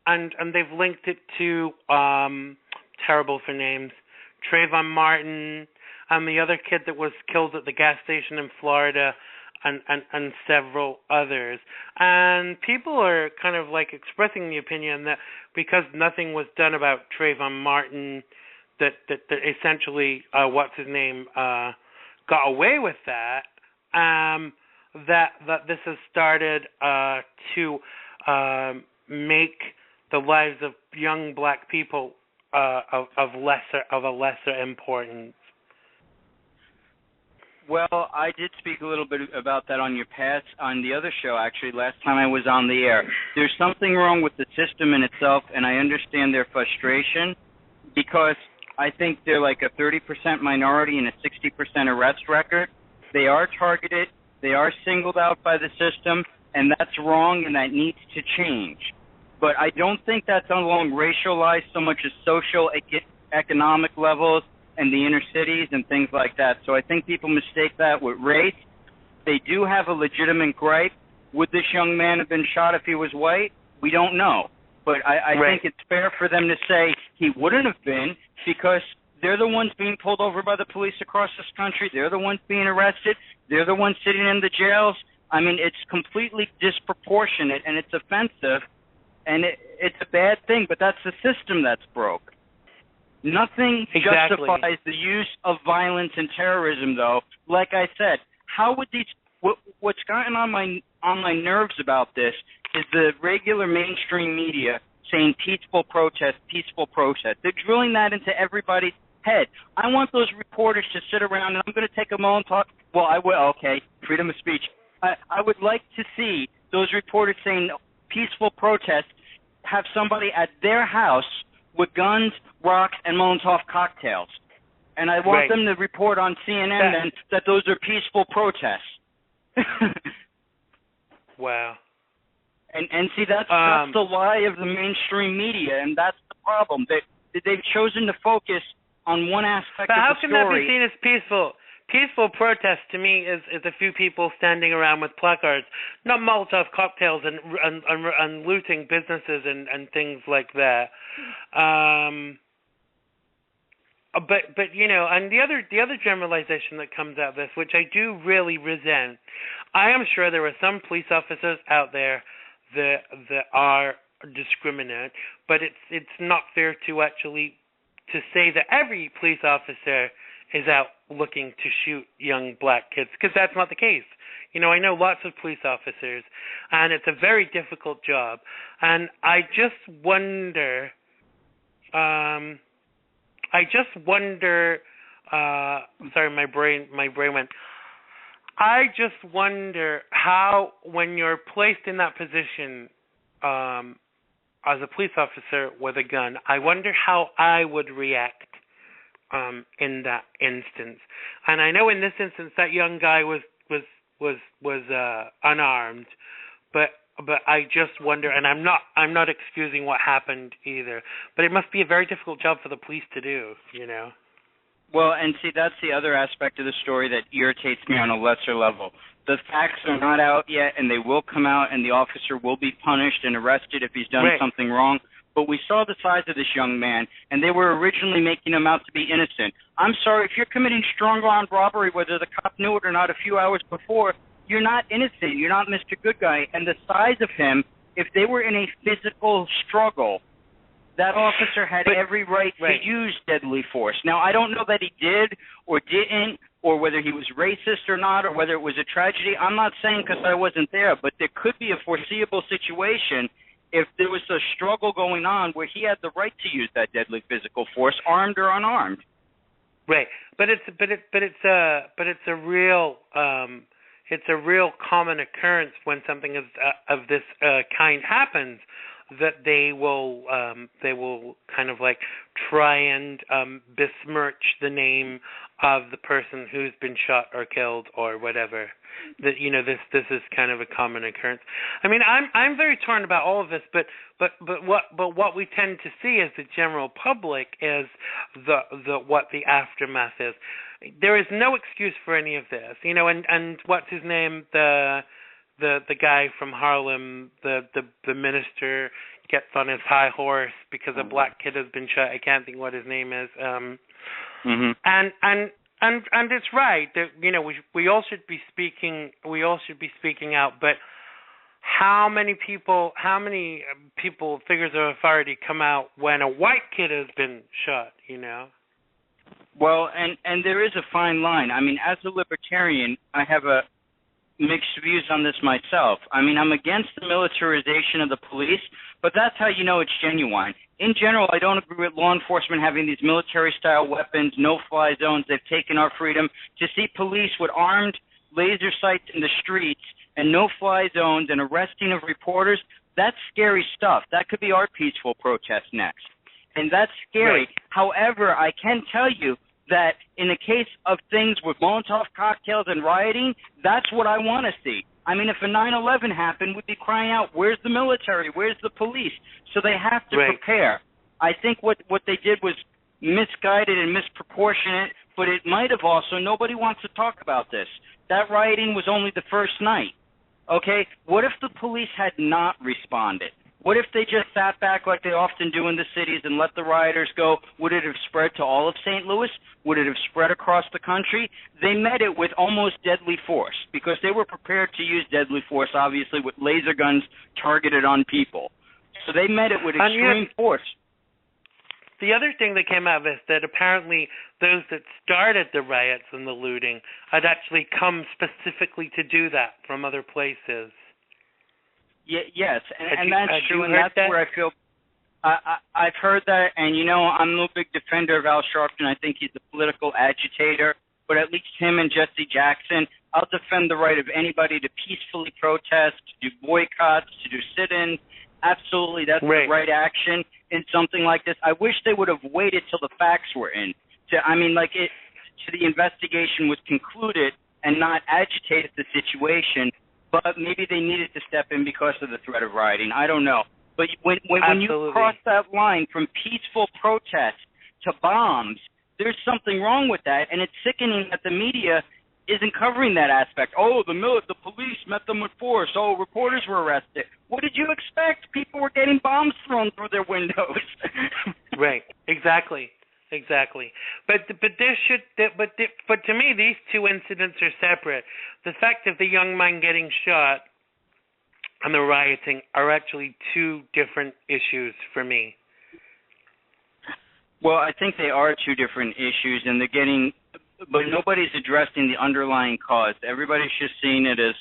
S1: they've linked it to terrible for names, Trayvon Martin, and the other kid that was killed at the gas station in Florida, and several others. And people are kind of like expressing the opinion that because nothing was done about Trayvon Martin, that essentially what's his name got away with that. That this has started to make the lives of young black people of a lesser importance.
S2: Well, I did speak a little bit about that on the other show, actually, last time I was on the air. There's something wrong with the system in itself, and I understand their frustration because I think they're like a 30% minority and a 60% arrest record. They are targeted. They are singled out by the system, and that's wrong, and that needs to change. But I don't think that's along racialized so much as social, economic levels, and the inner cities and things like that. So I think people mistake that with race. They do have a legitimate gripe. Would this young man have been shot if he was white? We don't know. But I think it's fair for them to say he wouldn't have been because they're the ones being pulled over by the police across this country. They're the ones being arrested. They're the ones sitting in the jails. I mean, it's completely disproportionate, and it's offensive, and it's a bad thing, but that's the system that's broke. Nothing justifies the use of violence and terrorism, though. Like I said, how would these? What's gotten on my nerves about this is the regular mainstream media saying peaceful protest, peaceful protest. They're drilling that into everybody's head. I want those reporters to sit around, and I'm going to take a moment and talk. Well, I will. Okay, freedom of speech. I would like to see those reporters saying peaceful protest have somebody at their house with guns, rocks, and Molotov cocktails. And I want them to report on CNN then that those are peaceful protests.
S1: Wow.
S2: And see, that's the lie of the mainstream media, and that's the problem. They've chosen to focus on one aspect of the story.
S1: But how can that be seen as peaceful? Peaceful protest to me is a few people standing around with placards, not Molotov cocktails and looting businesses and things like that. But you know, and the other generalization that comes out of this, which I do really resent, I am sure there are some police officers out there that are discriminate, but it's not fair to actually to say that every police officer is out looking to shoot young black kids, because that's not the case. You know, I know lots of police officers, and it's a very difficult job. And I just wonder, sorry, my brain went. I just wonder how, when you're placed in that position as a police officer with a gun, I wonder how I would react in that instance. And I know in this instance that young guy was unarmed, but I just wonder, and I'm not excusing what happened either, but it must be a very difficult job for the police to do, you know.
S2: Well, and see, that's the other aspect of the story that irritates me on a lesser level. The facts are not out yet, and they will come out, and the officer will be punished and arrested if he's done something wrong. But we saw the size of this young man, and they were originally making him out to be innocent. I'm sorry, if you're committing strong-armed robbery, whether the cop knew it or not a few hours before, you're not innocent. You're not Mr. Good Guy. And the size of him, if they were in a physical struggle, that officer had every right to use deadly force. Now, I don't know that he did or didn't, or whether he was racist or not, or whether it was a tragedy. I'm not saying because I wasn't there, but there could be a foreseeable situation if there was a struggle going on where he had the right to use that deadly physical force, armed or unarmed.
S1: Right, but it's a real common occurrence when something of this kind happens, that they will kind of like try and besmirch the name of the person who's been shot or killed or whatever. That, you know, this is kind of a common occurrence. I mean, I'm very torn about all of this, but what we tend to see as the general public is what the aftermath is. There is no excuse for any of this, you know. And what's his name? The guy from Harlem, the minister, gets on his high horse because a black kid has been shot. I can't think what his name is. And it's right that, you know, we all should be speaking out. But how many people, figures of authority, come out when a white kid has been shot? You know.
S2: Well, and there is a fine line. I mean, as a libertarian, I have a mixed views on this myself. I mean, I'm against the militarization of the police, but that's how you know it's genuine. In general, I don't agree with law enforcement having these military-style weapons, no-fly zones. They've taken our freedom. To see police with armed laser sights in the streets and no-fly zones and arresting of reporters, that's scary stuff. That could be our peaceful protest next. And that's scary. Right. However, I can tell you that in the case of things with Molotov cocktails and rioting, that's what I want to see. I mean, if a 9/11 happened, we'd be crying out, where's the military? Where's the police? So they have to prepare. I think what they did was misguided and misproportionate, but it might have also, nobody wants to talk about this. That rioting was only the first night. Okay? What if the police had not responded? What if they just sat back like they often do in the cities and let the rioters go? Would it have spread to all of St. Louis? Would it have spread across the country? They met it with almost deadly force because they were prepared to use deadly force, obviously, with laser guns targeted on people. So they met it with extreme force.
S1: The other thing that came out of this, that apparently those that started the riots and the looting had actually come specifically to do that from other places.
S2: Yes, and that's true, and that's where I feel I've heard that, and, you know, I'm no big defender of Al Sharpton. I think he's a political agitator, but at least him and Jesse Jackson, I'll defend the right of anybody to peacefully protest, to do boycotts, to do sit-ins. Absolutely, that's the right action in something like this. I wish they would have waited till the facts were in. To the investigation was concluded and not agitated the situation, but maybe they needed to step in because of the threat of rioting. I don't know. But when you cross that line from peaceful protest to bombs, there's something wrong with that, and it's sickening that the media isn't covering that aspect. Oh, the police met them with force. Oh, reporters were arrested. What did you expect? People were getting bombs thrown through their windows.
S1: Right. Exactly. But to me, these two incidents are separate. The fact of the young man getting shot and the rioting are actually two different issues for me.
S2: Well, I think they are two different issues, and but nobody's addressing the underlying cause. Everybody's just seeing it as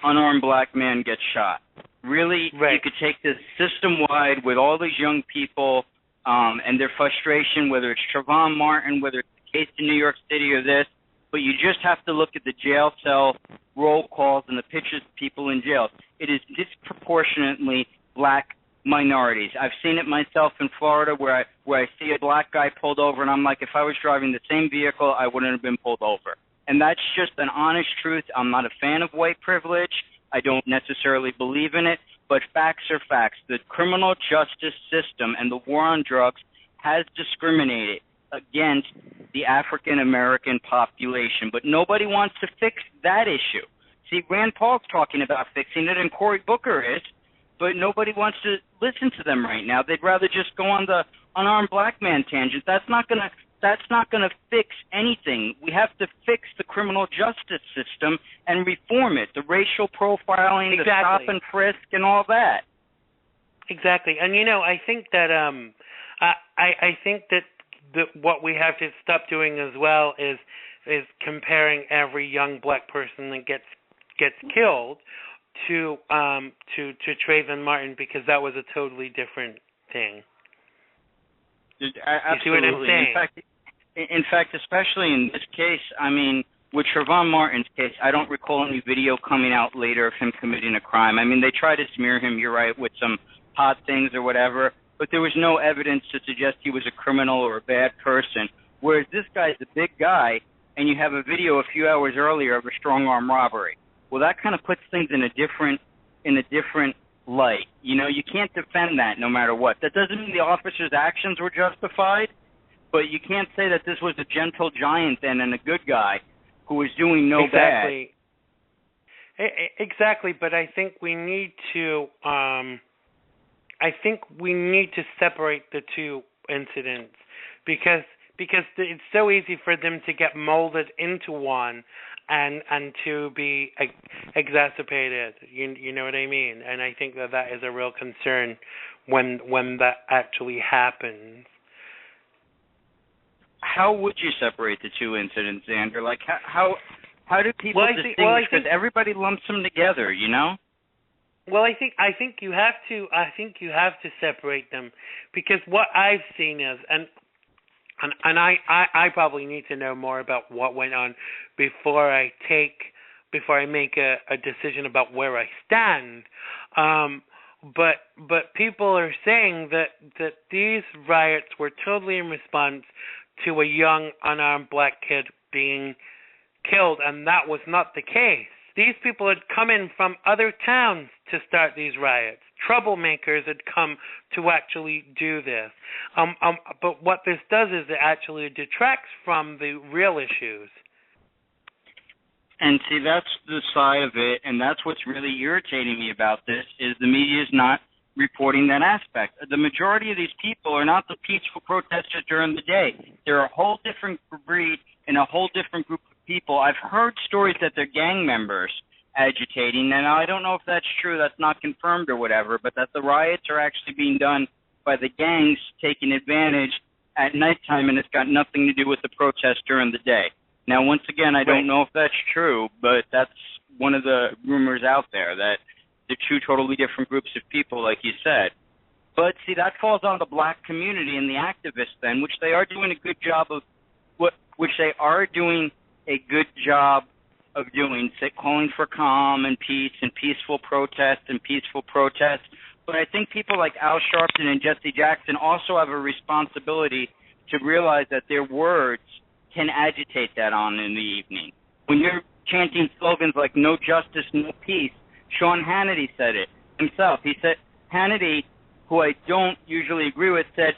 S2: unarmed black man gets shot. Really, you could take this system-wide with all these young people and their frustration, whether it's Trayvon Martin, whether it's the case in New York City or this, but you just have to look at the jail cell roll calls and the pictures of people in jail. It is disproportionately black minorities. I've seen it myself in Florida where I see a black guy pulled over, and I'm like, if I was driving the same vehicle, I wouldn't have been pulled over. And that's just an honest truth. I'm not a fan of white privilege. I don't necessarily believe in it, but facts are facts. The criminal justice system and the war on drugs has discriminated against the African-American population, but nobody wants to fix that issue. See, Rand Paul's talking about fixing it, and Cory Booker is, but nobody wants to listen to them right now. They'd rather just go on the unarmed black man tangent. That's not gonna fix anything. We have to fix the criminal justice system and reform it. The racial profiling, the stop and frisk, and all that.
S1: Exactly, and I think that I think that what we have to stop doing as well is comparing every young black person that gets killed to Trayvon Martin, because that was a totally different thing.
S2: Absolutely.
S1: You see what I'm saying?
S2: In fact, especially in this case, I mean, with Trayvon Martin's case, I don't recall any video coming out later of him committing a crime. I mean, they tried to smear him, you're right, with some hot things or whatever, but there was no evidence to suggest he was a criminal or a bad person. Whereas this guy's a big guy, and you have a video a few hours earlier of a strong-arm robbery. Well, that kind of puts things in a different light. You can't defend that no matter what. That doesn't mean the officer's actions were justified, but you can't say that this was a gentle giant then and a good guy who was doing no bad.
S1: Exactly, but I think we need to separate the two incidents because it's so easy for them to get molded into one and to be exacerbated. You know what I mean? And I think that is a real concern when that actually happens.
S2: How would you separate the two incidents, Xander? Like how do people distinguish? Because everybody lumps them together,
S1: Well, I think you have to separate them, because what I've seen is, and I probably need to know more about what went on before I make a decision about where I stand. But people are saying that these riots were totally in response to a young unarmed black kid being killed, and that was not the case. These people had come in from other towns to start these riots. Troublemakers had come to actually do this. But what this does is it actually detracts from the real issues.
S2: And see, that's the side of it, and that's what's really irritating me about this, is the media is not reporting that aspect. The majority of these people are not the peaceful protesters during the day. They're a whole different breed and a whole different group of people. I've heard stories that they're gang members agitating, and I don't know if that's true. That's not confirmed or whatever, but that the riots are actually being done by the gangs taking advantage at nighttime, and it's got nothing to do with the protest during the day. Now, once again, I don't know if that's true, but that's one of the rumors out there, that they're two totally different groups of people, like you said. But, see, that falls on the black community and the activists then, which they are doing a good job of, calling for calm and peace and peaceful protest. But I think people like Al Sharpton and Jesse Jackson also have a responsibility to realize that their words can agitate that on in the evening. When you're chanting slogans like no justice, no peace, Sean Hannity said it himself. He said, Hannity, who I don't usually agree with, said,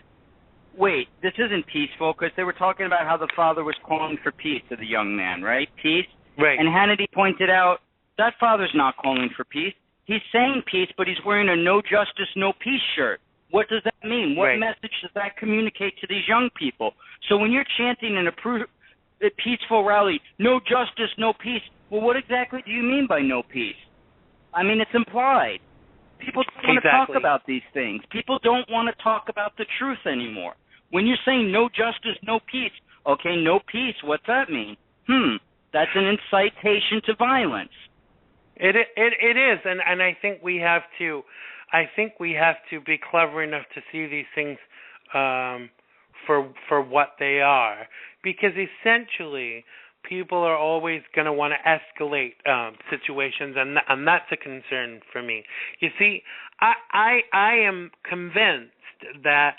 S2: wait, this isn't peaceful, because they were talking about how the father was calling for peace to the young man, right? Peace.
S1: Right.
S2: And Hannity pointed out, that father's not calling for peace. He's saying peace, but he's wearing a no justice, no peace shirt. What does that mean? What message does that communicate to these young people? So when you're chanting in a peaceful rally, no justice, no peace, well, what exactly do you mean by no peace? I mean, it's implied. People don't want to talk about these things. People don't want to talk about the truth anymore. When you're saying no justice, no peace, okay, no peace, what's that mean? That's an incitation to violence.
S1: It is, and I think we have to be clever enough to see these things for what they are, because essentially people are always going to want to escalate situations, and that's a concern for me. You see, I am convinced that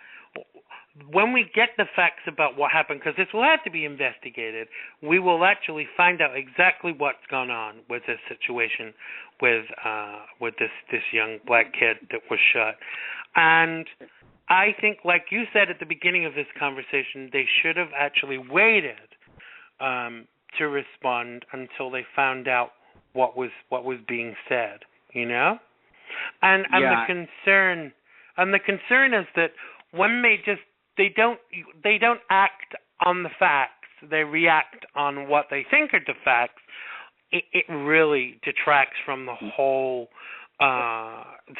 S1: when we get the facts about what happened, because this will have to be investigated, we will actually find out exactly what's gone on with this situation with this young black kid that was shot. And I think, like you said at the beginning of this conversation, they should have actually waited to respond until they found out what was being said, you know? And
S2: Yeah.
S1: the concern is that when they don't act on the facts, they react on what they think are the facts, it really detracts from the whole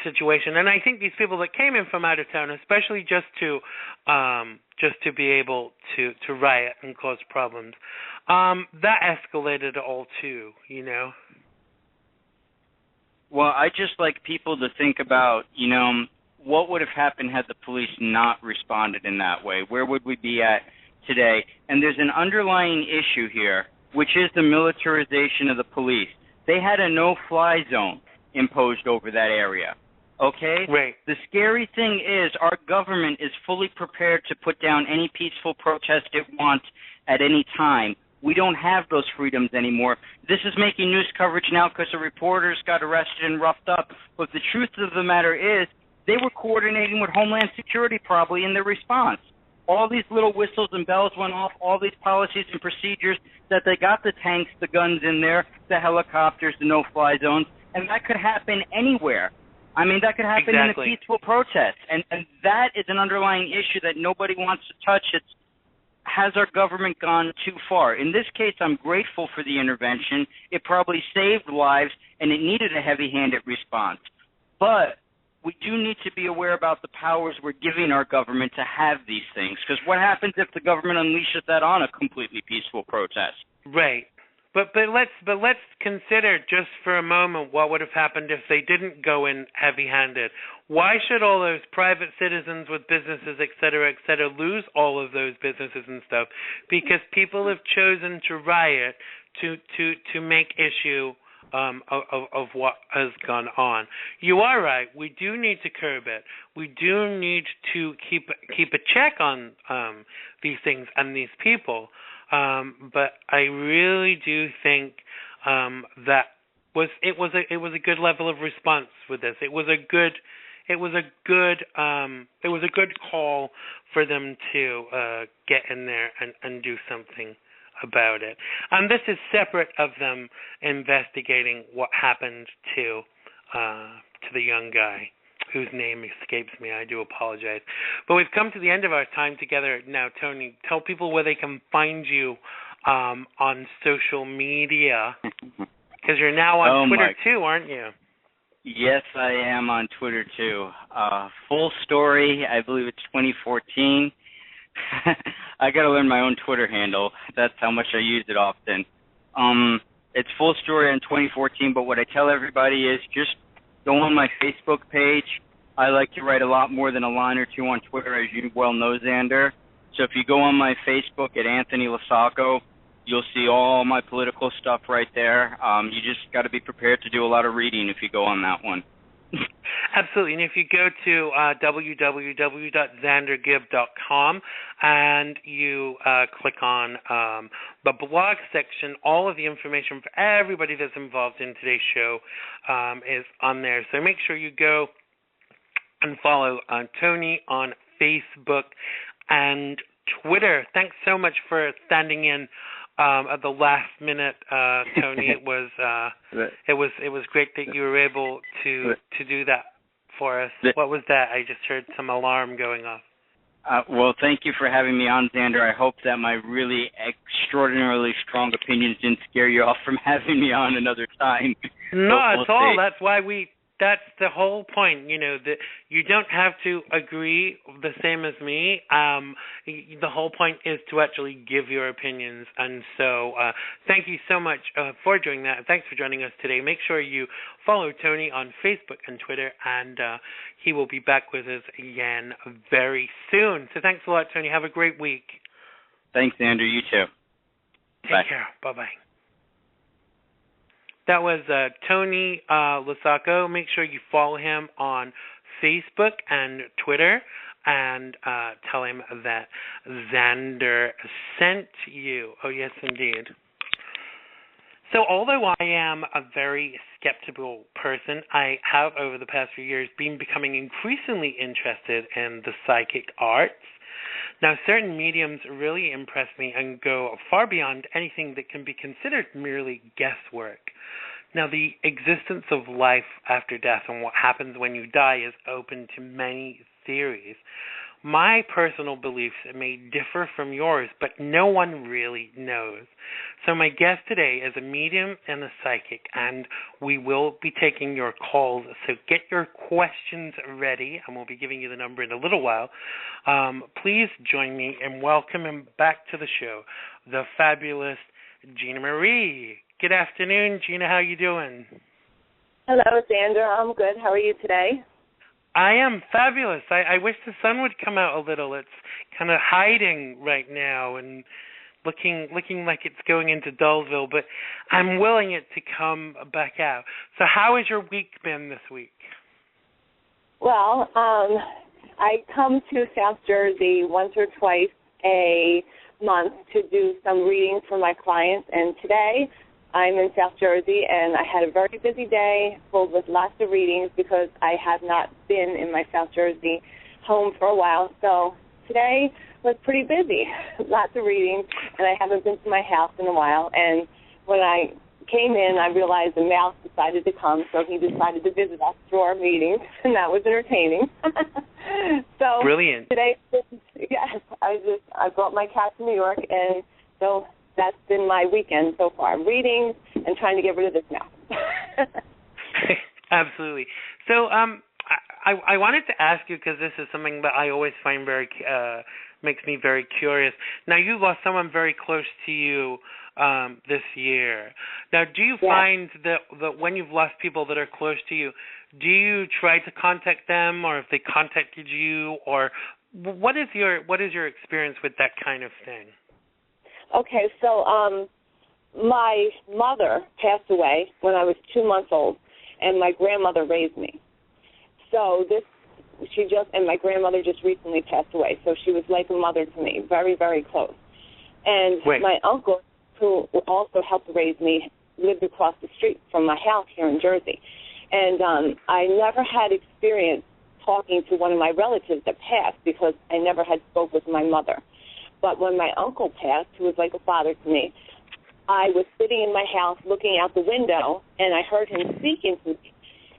S1: situation. And I think these people that came in from out of town, especially just to be able to riot and cause problems, that escalated all too, you know.
S2: Well, I just like people to think about, you know, what would have happened had the police not responded in that way? Where would we be at today? And there's an underlying issue here, which is the militarization of the police. They had a no-fly zone imposed over that area, okay?
S1: Right.
S2: The scary thing is our government is fully prepared to put down any peaceful protest it wants at any time. We don't have those freedoms anymore. This is making news coverage now because the reporters got arrested and roughed up. But the truth of the matter is they were coordinating with Homeland Security probably in their response. All these little whistles and bells went off, all these policies and procedures that they got the tanks, the guns in there, the helicopters, the no-fly zones, and that could happen anywhere. I mean, that could happen in a peaceful protest, and that is an underlying issue that nobody wants to touch. Has our government gone too far? In this case, I'm grateful for the intervention. It probably saved lives, and it needed a heavy-handed response. But we do need to be aware about the powers we're giving our government to have these things, because what happens if the government unleashes that on a completely peaceful protest?
S1: Right. But let's consider just for a moment what would have happened if they didn't go in heavy-handed. Why should all those private citizens with businesses, et cetera, lose all of those businesses and stuff? Because people have chosen to riot to make issue of what has gone on. You are right. We do need to curb it. We do need to keep a check on these things and these people. But I really do think that it was a good level of response with this. It was a good call for them to get in there and do something about it. And this is separate of them investigating what happened to the young guy whose name escapes me. I do apologize. But we've come to the end of our time together now. Tony, tell people where they can find you on social media, because you're now on Twitter too, aren't you?
S2: Yes, I am on Twitter too. Full story, I believe it's 2014. I got to learn my own Twitter handle. That's how much I use it often. It's full story in 2014, but what I tell everybody is just go on my Facebook page. I like to write a lot more than a line or two on Twitter, as you well know, Xander. So if you go on my Facebook at Anthony Losacco, you'll see all my political stuff right there. You just got to be prepared to do a lot of reading if you go on that one.
S1: Absolutely. And if you go to www.xandergibb.com and you click on the blog section, all of the information for everybody that's involved in today's show is on there. So make sure you go and follow Tony on Facebook and Twitter. Thanks so much for standing in at the last minute, Tony. It was great that you were able to do that for us. What was that? I just heard some alarm going off.
S2: Well, thank you for having me on, Xander. I hope that my really extraordinarily strong opinions didn't scare you off from having me on another time.
S1: No, at all. That's why we That's the whole point, that you don't have to agree the same as me. The whole point is to actually give your opinions. And so thank you so much for doing that. Thanks for joining us today. Make sure you follow Tony on Facebook and Twitter, and he will be back with us again very soon. So thanks a lot, Tony. Have a great week.
S2: Thanks, Andrew. You too.
S1: Take care. Bye-bye. That was Tony Losacco. Make sure you follow him on Facebook and Twitter, and tell him that Xander sent you. Oh, yes, indeed. So although I am a very skeptical person, I have, over the past few years, been becoming increasingly interested in the psychic arts. Now, certain mediums really impress me and go far beyond anything that can be considered merely guesswork. Now, the existence of life after death and what happens when you die is open to many theories. My personal beliefs may differ from yours, but no one really knows. So my guest today is a medium and a psychic, and we will be taking your calls. So get your questions ready, and we'll be giving you the number in a little while. Please join me in welcoming back to the show the fabulous Gina Marie. Good afternoon, Gina. How are you doing?
S3: Hello, Xander. I'm good. How are you today?
S1: I am fabulous. I wish the sun would come out a little. It's kind of hiding right now and looking like it's going into Dullville, but I'm willing it to come back out. So how has your week been this week?
S3: Well, I come to South Jersey once or twice a month to do some readings for my clients, and today I'm in South Jersey, and I had a very busy day filled with lots of readings because I have not been in my South Jersey home for a while. So today was pretty busy, lots of readings, and I haven't been to my house in a while. And when I came in, I realized the mouse decided to come, so he decided to visit us through our meetings, and that was entertaining. So
S1: brilliant.
S3: Today, yes, I brought my cat to New York, and so that's been my weekend so far, readings and trying to get rid of this mouse.
S1: Absolutely. So I wanted to ask you, because this is something that I always find makes me very curious. Now, you lost someone very close to you this year. Now, do you find that when you've lost people that are close to you, do you try to contact them, or if they contacted you, or what is your experience with that kind of thing?
S3: Okay, so my mother passed away when I was 2 months old, and my grandmother raised me. So and my grandmother just recently passed away, so she was like a mother to me, very, very close. And my uncle, who also helped raise me, lived across the street from my house here in Jersey. And I never had experience talking to one of my relatives that passed because I never had spoke with my mother. But when my uncle passed, who was like a father to me, I was sitting in my house looking out the window, and I heard him speaking to me.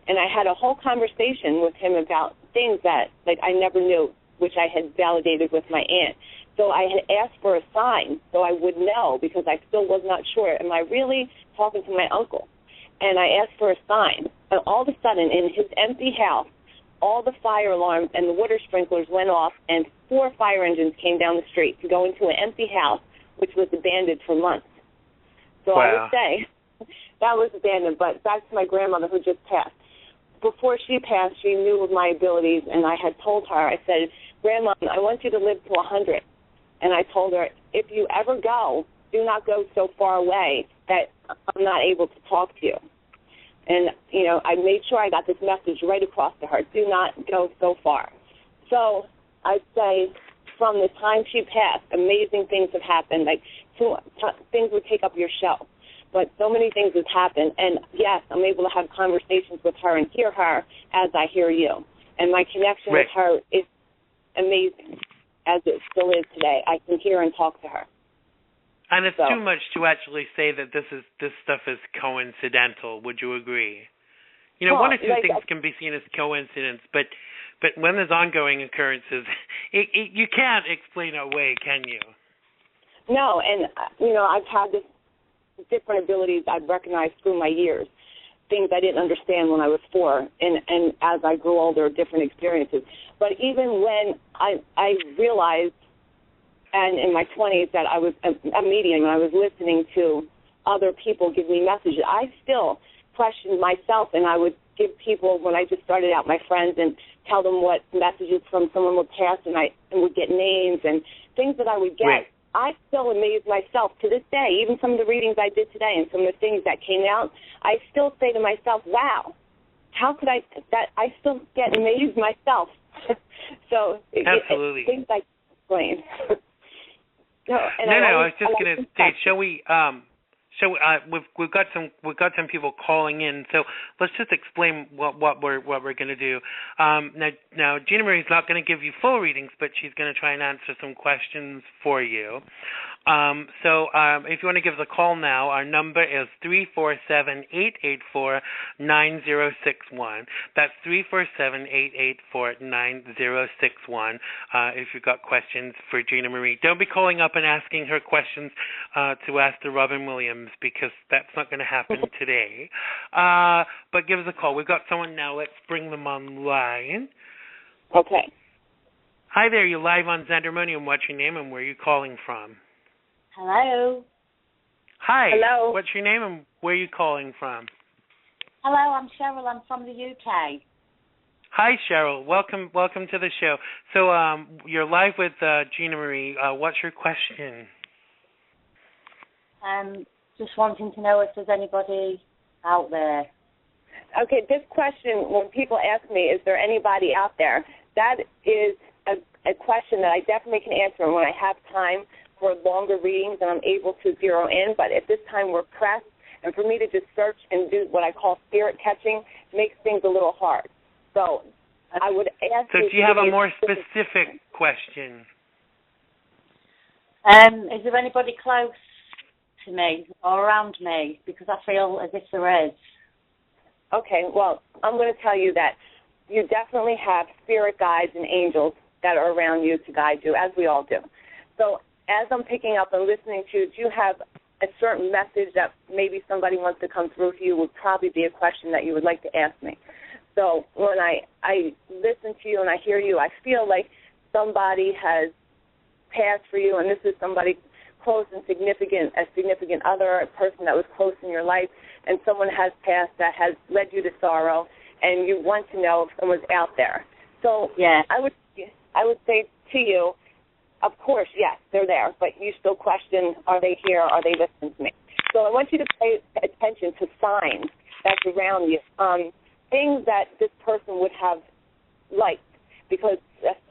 S3: And I had a whole conversation with him about things that I never knew, which I had validated with my aunt. So I had asked for a sign so I would know, because I still was not sure, am I really talking to my uncle? And I asked for a sign. And all of a sudden, in his empty house, all the fire alarms and the water sprinklers went off, and 4 fire engines came down the street to go into an empty house, which was abandoned for months. So I would say that was abandoned. But back to my grandmother, who just passed. Before she passed, she knew of my abilities, and I had told her, I said, Grandma, I want you to live to 100. And I told her, if you ever go, do not go so far away that I'm not able to talk to you. And, I made sure I got this message right across to her. Do not go so far. So I'd say from the time she passed, amazing things have happened. Things would take up your show. But so many things have happened. And, yes, I'm able to have conversations with her and hear her as I hear you. And my connection with her is amazing, as it still is today. I can hear and talk to her.
S1: And it's too much to actually say that this stuff is coincidental. Would you agree? One or two things can be seen as coincidence, but when there's ongoing occurrences, you can't explain it away, can you?
S3: No, and I've had this different abilities I've recognized through my years, things I didn't understand when I was 4, and as I grew older, different experiences. But even when I realized, and in my 20s, that I was a medium and I was listening to other people give me messages, I still questioned myself, and I would give people, when I just started out, my friends, and tell them what messages from someone would pass, and would get names and things that I would get. Right. I still amaze myself to this day. Even some of the readings I did today and some of the things that came out, I still say to myself, wow, how could I still get amazed myself. So
S1: absolutely.
S3: Things I explain.
S1: I was just going to say, shall we? We've got some people calling in, so let's just explain what we're going to do. Now Gina Marie's not going to give you full readings, but she's going to try and answer some questions for you. So if you want to give us a call now, our number is 347-884-9061. That's 347-884-9061. If you've got questions for Gina Marie, don't be calling up and asking her questions to ask the Robin Williams, because that's not going to happen today. But give us a call. We've got someone now. Let's bring them online.
S3: Okay.
S1: Hi there. You're live on Xandermonium. What's your name and where are you calling from?
S4: Hello.
S1: Hi.
S3: Hello.
S1: What's your name and where are you calling from?
S4: Hello, I'm Cheryl. I'm from the UK.
S1: Hi, Cheryl. Welcome to the show. So you're live with Gina Marie. What's your question?
S4: Just wanting to know if there's anybody out there.
S3: Okay, this question, when people ask me, is there anybody out there, that is a question that I definitely can answer when I have time for longer readings and I'm able to zero in. But at this time we're pressed, and for me to just search and do what I call spirit catching makes things a little hard. So I would ask you.
S1: So do you have a more specific question?
S4: Is there anybody close to me or around me? Because I feel as if there is.
S3: Okay, well, I'm going to tell you that you definitely have spirit guides and angels that are around you to guide you, as we all do. So as I'm picking up and listening to you, do you have a certain message that maybe somebody wants to come through to you? Would probably be a question that you would like to ask me. So when I listen to you and I hear you, I feel like somebody has passed for you, and this is somebody close and significant, a significant other, a person that was close in your life, and someone has passed that has led you to sorrow, and you want to know if someone's out there. So
S4: yeah,
S3: I would say to you, of course, yes, they're there, but you still question, are they here, are they listening to me? So I want you to pay attention to signs that's around you, things that this person would have liked, because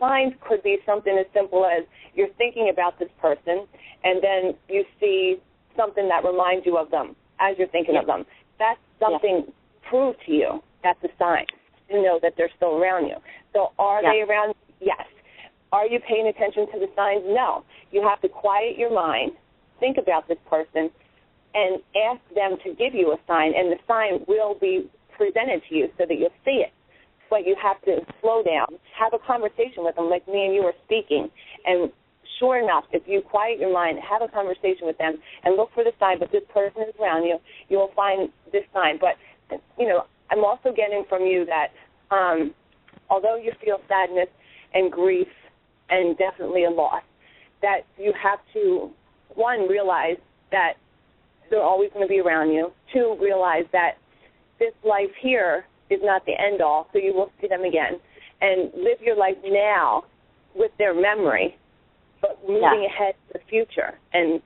S3: signs could be something as simple as you're thinking about this person, and then you see something that reminds you of them as you're thinking of them. That's something proved to you. That's a sign to know that they're still around you. So are they around? Yes. Are you paying attention to the signs? No. You have to quiet your mind, think about this person, and ask them to give you a sign, and the sign will be presented to you so that you'll see it. But you have to slow down, have a conversation with them like me and you are speaking, and sure enough, if you quiet your mind, have a conversation with them, and look for the sign, but this person is around you, you will find this sign. But, you know, I'm also getting from you that although you feel sadness and grief and definitely a loss, that you have to, one, realize that they're always going to be around you. Two, realize that this life here is not the end all, so you will see them again. And live your life now with their memory, but moving ahead to the future. And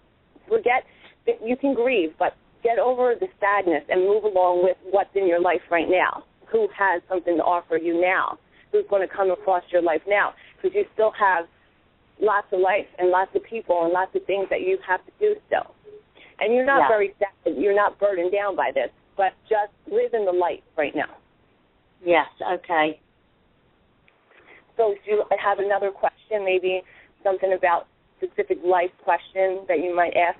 S3: forget that you can grieve, but get over the sadness and move along with what's in your life right now. Who has something to offer you now? Who's going to come across your life now? Because you still have lots of life and lots of people and lots of things that you have to do still. And you're not very sad. You're not burdened down by this, but just live in the light right now.
S4: Yes, okay.
S3: So do you have another question, maybe something about specific life question that you might ask?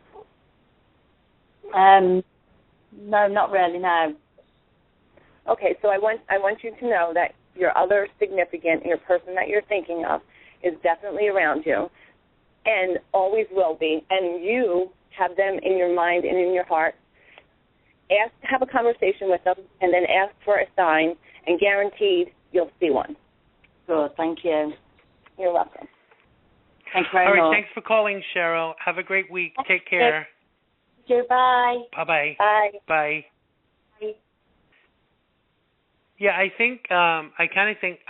S4: No, not really, no.
S3: Okay, so I want you to know that your other significant, your person that you're thinking of, is definitely around you and always will be, and you have them in your mind and in your heart. have a conversation with them, and then ask for a sign, and guaranteed you'll see one.
S4: Good, thank you.
S3: You're welcome.
S4: Thanks very much.
S1: All right, thanks for calling, Cheryl. Have a great week. Take care.
S4: Bye.
S1: Bye-bye.
S3: Bye.
S1: Bye.
S4: Bye.
S1: Yeah, I think I kind of think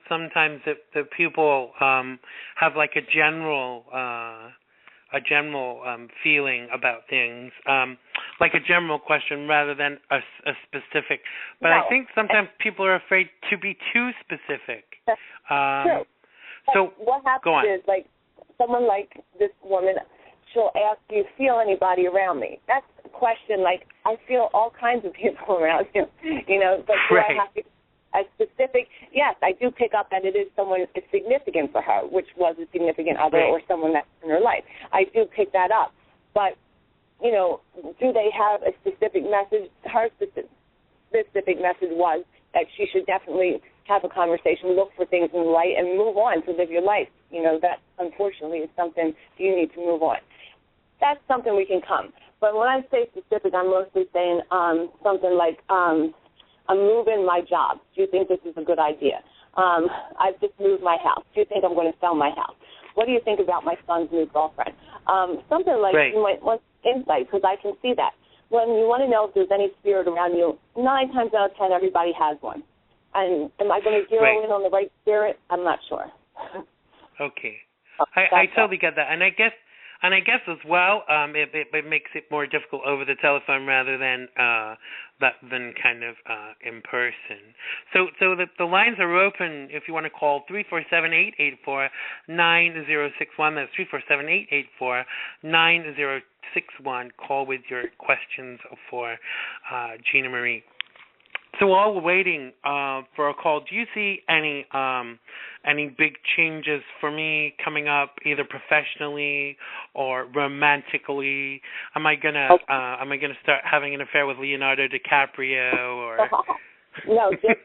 S1: sometimes the people have like a general feeling about things, like a general question rather than a specific. But
S3: No.
S1: I think sometimes people are afraid to be too specific.
S3: That's true.
S1: So
S3: what happens
S1: go on.
S3: is, like, someone like this woman, she'll ask, do you feel anybody around me? That's a question, like, I feel all kinds of people around you, but do I have to a specific, yes, I do pick up that it is someone that's significant for her, which was a significant other or someone that's in her life. I do pick that up. But, do they have a specific message? Her specific message was that she should definitely have a conversation, look for things in the light, and move on to live your life. That, unfortunately, is something you need to move on. That's something we can come. But when I say specific, I'm mostly saying something like, I'm moving my job. Do you think this is a good idea? I've just moved my house. Do you think I'm going to sell my house? What do you think about my son's new girlfriend? Something like you might want insight, because I can see that. When you want to know if there's any spirit around you, 9 times out of 10, everybody has one. And am I going to zero in on the right spirit? I'm not sure.
S1: Okay. I totally get that. And I guess as well, it makes it more difficult over the telephone rather than kind of in person. So the lines are open if you want to call 347-884-9061. That's 347-884-9061. Call with your questions for Gina Marie. So while we're waiting for a call, do you see any big changes for me coming up, either professionally or romantically? Am I gonna start having an affair with Leonardo DiCaprio or?
S3: No, just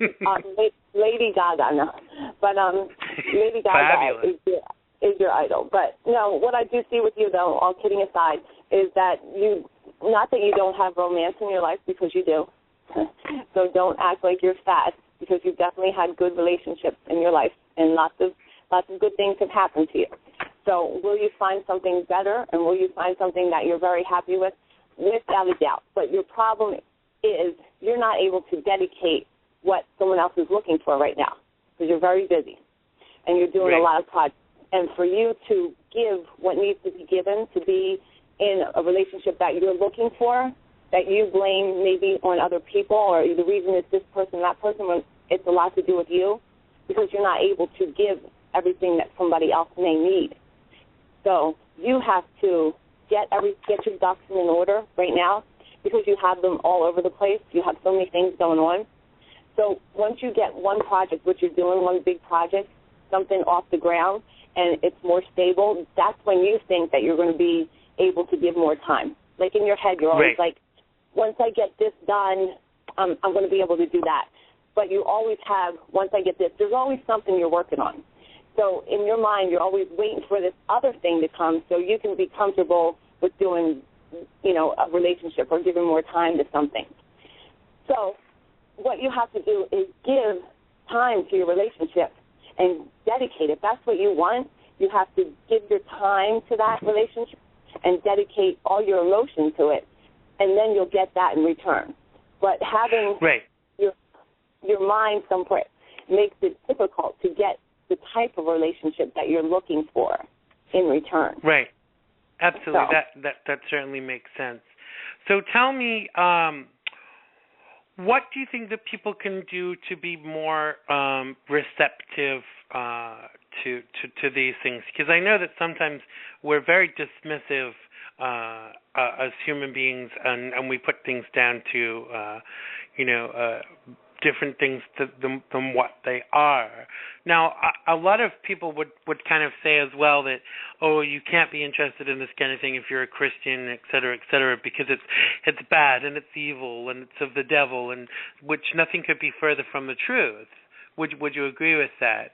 S3: Lady Gaga. No, but Lady Gaga is your idol. But no, what I do see with you, though, all kidding aside, is that not that you don't have romance in your life, because you do. So don't act like you're fat, because you've definitely had good relationships in your life, and lots of good things have happened to you. So will you find something better, and will you find something that you're very happy with? Without a doubt. But your problem is you're not able to dedicate what someone else is looking for right now, because you're very busy, and you're doing a lot of projects. And for you to give what needs to be given to be in a relationship that you're looking for, that you blame maybe on other people, or the reason it's this person, that person, when it's a lot to do with you, because you're not able to give everything that somebody else may need. So you have to get your ducks in order right now, because you have them all over the place. You have so many things going on. So once you get one project, what you're doing, one big project, something off the ground, and it's more stable, that's when you think that you're going to be able to give more time. Like in your head, you're always like, once I get this done, I'm going to be able to do that. But you always have, once I get this, there's always something you're working on. So in your mind, you're always waiting for this other thing to come so you can be comfortable with doing, a relationship or giving more time to something. So what you have to do is give time to your relationship and dedicate it. If that's what you want, you have to give your time to that relationship and dedicate all your emotion to it, and then you'll get that in return. But having your mind somewhere makes it difficult to get the type of relationship that you're looking for in return.
S1: Right. Absolutely. So, that certainly makes sense. So tell me, what do you think that people can do to be more receptive to these things? Because I know that sometimes we're very dismissive as human beings, and we put things down to, different things than what they are. Now, a lot of people would kind of say as well that, you can't be interested in this kind of thing if you're a Christian, et cetera, because it's bad and it's evil and it's of the devil, and which nothing could be further from the truth. Would you agree with that?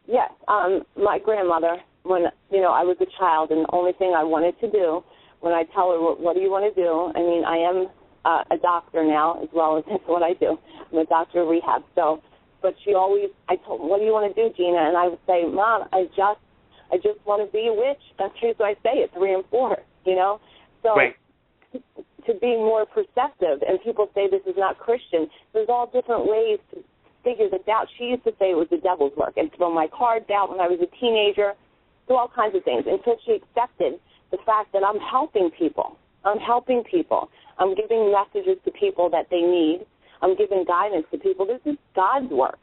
S3: Yes. My grandmother, when I was a child, and the only thing I wanted to do when I tell her what do you want to do, I mean, I am a doctor now, as well as that's what I do. I'm a doctor of rehab. So, but she always, I told her, what do you want to do, Gina? And I would say, Mom, I just want to be a witch. That's true, so I say it 3 and 4, you know? So
S1: right.
S3: to be more perceptive, and people say this is not Christian, there's all different ways to figure this out. She used to say it was the devil's work and throw my cards out when I was a teenager, do all kinds of things, until she accepted the fact that I'm helping people. I'm giving messages to people that they need. I'm giving guidance to people. This is God's work.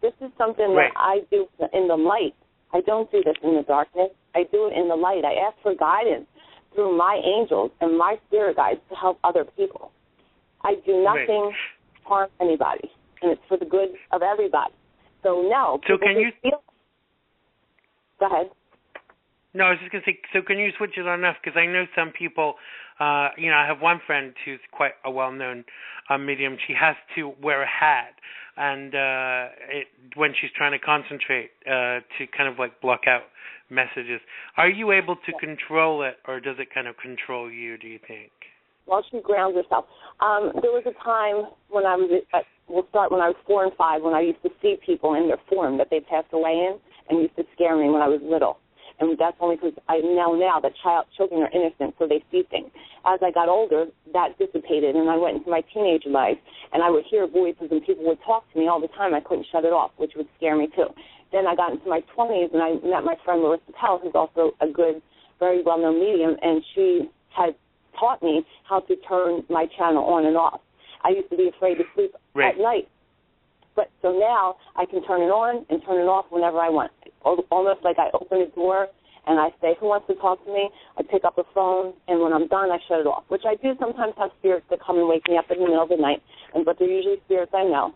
S3: This is something
S1: right.
S3: that I do in the light. I don't do this in the darkness. I do it in the light. I ask for guidance through my angels and my spirit guides to help other people. I do nothing
S1: right.
S3: to harm anybody, and it's for the good of everybody. So, no.
S1: So can you...
S3: Go ahead.
S1: No, I was just going to say, so can you switch it on enough? Because I know some people, I have one friend who's quite a well-known medium. She has to wear a hat and when she's trying to concentrate to kind of like block out messages. Are you able to control it, or does it kind of control you, do you think?
S3: Well, she grounds herself. There was a time when I was, we'll start when I was 4 and 5, when I used to see people in their form that they passed away in, and used to scare me when I was little. And that's only because I know now that children are innocent, so they see things. As I got older, that dissipated, and I went into my teenage life, and I would hear voices, and people would talk to me all the time. I couldn't shut it off, which would scare me, too. Then I got into my 20s, and I met my friend Larissa Pell, who's also a good, very well-known medium, and she had taught me how to turn my channel on and off. I used to be afraid to sleep
S1: right.
S3: at night. But so now I can turn it on and turn it off whenever I want. Almost like I open a door and I say, who wants to talk to me? I pick up the phone, and when I'm done, I shut it off, which I do sometimes have spirits that come and wake me up in the middle of the night, but they're usually spirits I know.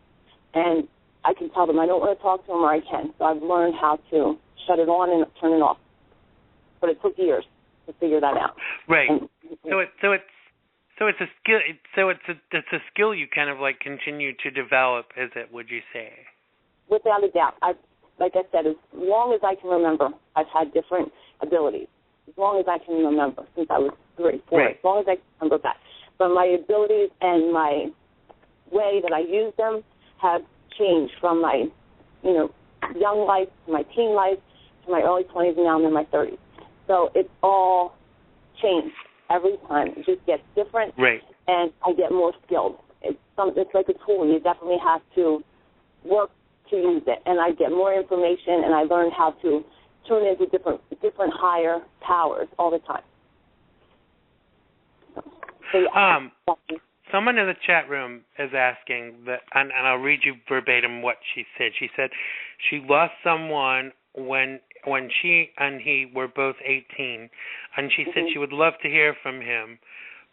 S3: And I can tell them I don't want to talk to them, or I can. So I've learned how to shut it on and turn it off. But it took years to figure that out.
S1: Right.
S3: And,
S1: So it's a skill. So it's a skill you kind of like continue to develop, is it? Would you say?
S3: Without a doubt. Like I said, as long as I can remember, I've had different abilities. As long as I can remember, since I was 3, 4,
S1: right.
S3: as long as I can remember that. But my abilities and my way that I use them have changed from my, young life to my teen life to my early 20s, and now I'm in my 30s. So it's all changed every time. It just gets different,
S1: right.
S3: and I get more skilled. It's like a tool. You definitely have to work to use it, and I get more information, and I learn how to tune into different higher powers all the time. So, yeah.
S1: Someone in the chat room is asking that, and I'll read you verbatim what she said. She said she lost someone when she and he were both 18, and she said she would love to hear from him,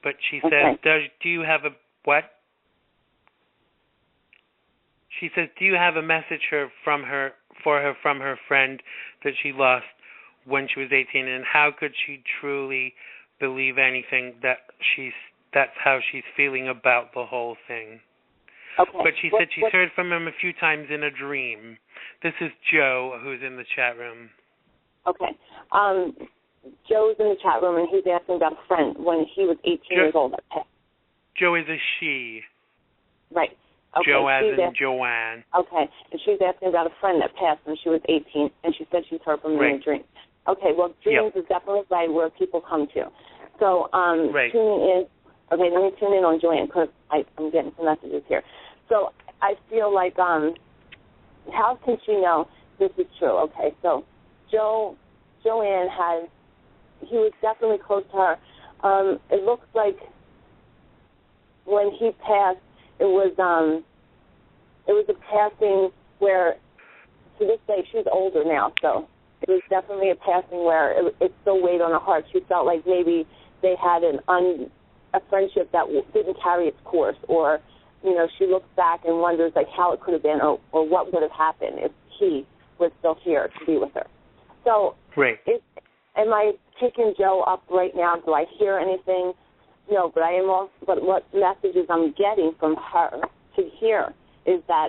S1: but she says, do you have a what? She says, do you have a message from her friend that she lost when she was 18, and how could she truly believe anything that's how she's feeling about the whole thing?
S3: Okay.
S1: But she said she's heard from him a few times in a dream. This is Joe, who's in the chat room.
S3: Okay. Joe's in the chat room, and he's asking about a friend when he was 18 years old.
S1: Joe is a she.
S3: Right. Okay.
S1: Joe as in Joanne.
S3: Okay. And she's asking about a friend that passed when she was 18, and she said she's heard from him in a dream. Okay. Well, dreams is definitely right where people come to. So tuning in. Okay, let me tune in on Joanne because I'm getting some messages here. So I feel like, how can she know this is true? Okay, so Joanne he was definitely close to her. It looks like when he passed, it was a passing where, to this day, she's older now, so it was definitely a passing where it still weighed on her heart. She felt like maybe they had a friendship that didn't carry its course, or, she looks back and wonders, like, how it could have been or what would have happened if he was still here to be with her. So am I picking Joe up right now? Do I hear anything? No, but I am also, but what messages I'm getting from her to hear is that